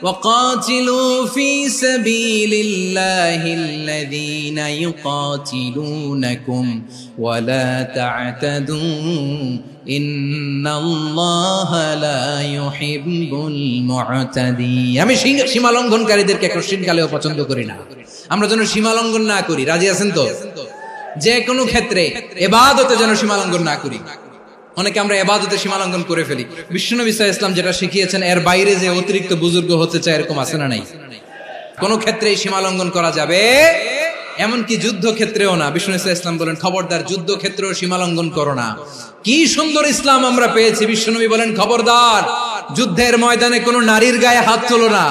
ওয়াকাতিলু ফি সাবিলিল্লাহিল্লাযীনা ইউকাতিলুনাকুম ওয়া লা তা'তাদু ইন্নাল্লাহা লা ইউহিব্বুল মুতাদিন। আমি সীমা লঙ্ঘনকারীদেরকে কোশ্চিনকালেও পছন্দ করি না। আমরা যেন সীমা লঙ্ঘন না করি, রাজি আছেন তো? যে কোনো ক্ষেত্রে ইবাদতে যেন সীমা লঙ্ঘন না করি। অনেকে আমরা ইবাদতে সীমা লঙ্ঘন করে ফেলি। বিশ্বনবী সাল্লাল্লাহু আলাইহি ওয়াসাল্লাম যেটা শিখিয়েছেন এর বাইরে যে অতিরিক্ত বুজুর্গ হতে চায়, এরকম আছে না নাই? কোন ক্ষেত্রেই সীমা লঙ্ঘন করা যাবে, এমনকি যুদ্ধ ক্ষেত্রেও না। বিশ্বনবী সাল্লাল্লাহু আলাইহি ওয়াসাল্লাম বলেন খবরদার যুদ্ধ ক্ষেত্রেও সীমা লঙ্ঘন করো না। কি সুন্দর ইসলাম আমরা পেয়েছি। বিশ্বনবী বলেন খবরদার যুদ্ধের ময়দানে কোনো নারীর গায়ে হাত তোলো না,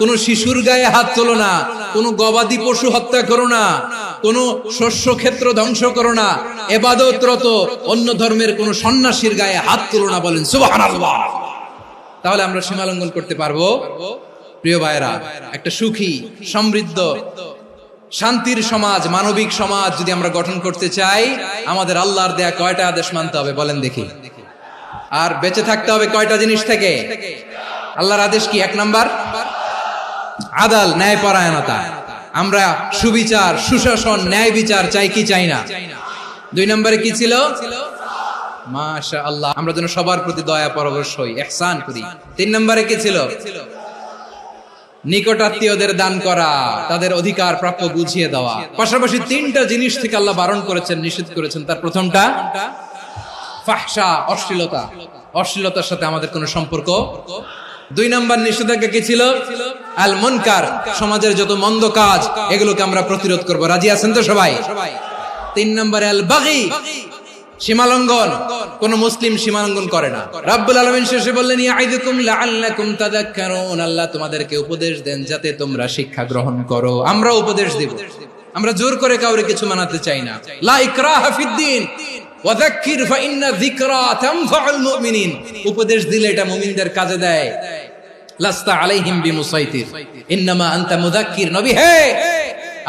কোনো শিশুর গায়ে হাত তোলো না, কোনো গবাদি পশু হত্যা করো না, কোনো শস্য ক্ষেত্র ধ্বংস করো না, ইবাদতরত অন্য ধর্মের কোনো সন্ন্যাসীর গায়ে হাত তোলো না। বলেন সুবহানাল্লাহ। তাহলে আমরা সীমা লঙ্ঘন করতে পারবো? প্রিয় ভাইরা, একটা সুখী, সমৃদ্ধ, শান্তির সমাজ, মানবিক সমাজ যদি আমরা গঠন করতে চাই, আমাদের আল্লাহর দেয়া কয়টা আদেশ মানতে হবে বলেন দেখি? আর বেঁচে থাকতে হবে কয়টা জিনিস থেকে? আল্লাহর আদেশ কি? 1 নাম্বার আদাল, ন্যায়পরায়ণতা। আমরা সুবিচার, সুশাসন, ন্যায় বিচার চাই কি চাই না? 2 নম্বরে কি ছিল? মাশাআল্লাহ, আমরা যেন সবার প্রতি দয়া পরবশ হই, ইহসান করি। 3 নম্বরে কি ছিল? নিকটাত্মীয়দের দান করা, তাদের অধিকার প্রাপ্য বুঝিয়ে দেওয়া। পাশাপাশি 3টা জিনিস থেকে আল্লাহ বারণ করেছেন, নিষেধ করেছেন। তার প্রথমটা ফাহশা, অশ্লীলতা। অশ্লীলতার সাথে আমাদের কোনো সম্পর্ক। 2 নম্বর নিষেধাজ্ঞা কি ছিল? আল মুনকার, সমাজের যত মন্দ কাজ এগুলোকে আমরা প্রতিরোধ করব। রাজি আছেন তো সবাই? 3 নম্বরে আল বাগী, সীমালঙ্ঘন। কোন মুসলিম সীমালঙ্ঘন করে না। রাব্বুল আলামিন শেষে বললেন ইয়াইদুকুম লাআল্লাকুম তাযাক্কারুন। আল্লাহ তোমাদেরকে উপদেশ দেন যাতে তোমরা শিক্ষা গ্রহণ করো। আমরা উপদেশ দেব, আমরা জোর করে কাউরে কিছু মানাতে চাই না। লা ইকরাহা ফিদ্দিন ওয়াযাক্কির ফাইন্না যিকরা তানফাউল মুমিনিন। উপদেশ দিলে এটা মুমিনদের কাজে দেয়। লাস্তা আলাইহিম বিমুসাইতির ইন্নামা আনতা মুযাক্কির। নবী হে,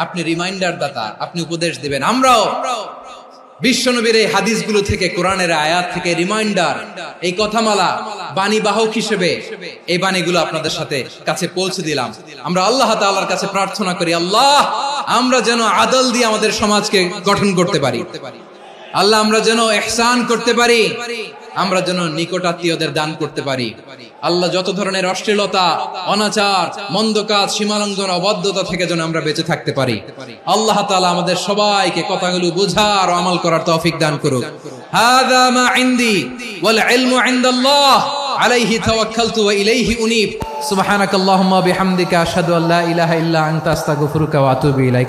আপনি রিমাইন্ডার দাতা, আপনি উপদেশ দিবেন। আমরাও বিশ্বনবীর এই হাদিসগুলো থেকে, কোরআনের আয়াত থেকে রিমাইন্ডার, এই কথামালা, বাণী বাহক হিসেবে এই বাণীগুলো আপনাদের সাথে কাছে পৌঁছে দিলাম। আমরা আল্লাহ তাআলার কাছে প্রার্থনা করি, আল্লাহ আমরা যেন আদল দিয়ে আমাদের সমাজকে গঠন করতে পারি। আল্লাহ আমরা যেন ইহসান করতে পারি, আমরা যেন নিকটাত্মীয়দের দান করতে পারি। আল্লাহ যত ধরনের অশ্লীলতা, অনাচার, মন্দ কাজ, সীমালঙ্ঘন, অবাধ্যতা থেকে যেন আমরা বেঁচে থাকতে পারি। আল্লাহ তাআলা আমাদের সবাইকে কথাগুলো বোঝার ও আমল করার তৌফিক দান করুক। হাযা মা ইনদি ওয়াল ইলমু ইনদাল্লাহ আলাইহি তাওয়াক্কালতু ওয়া ইলাইহি উনীব। সুবহানাকাল্লাহুম্মা বিহামদিকা আশহাদু আল্লা ইলাহা ইল্লা আনতা আস্তাগফিরুকা ওয়া আতুবু ইলাইক।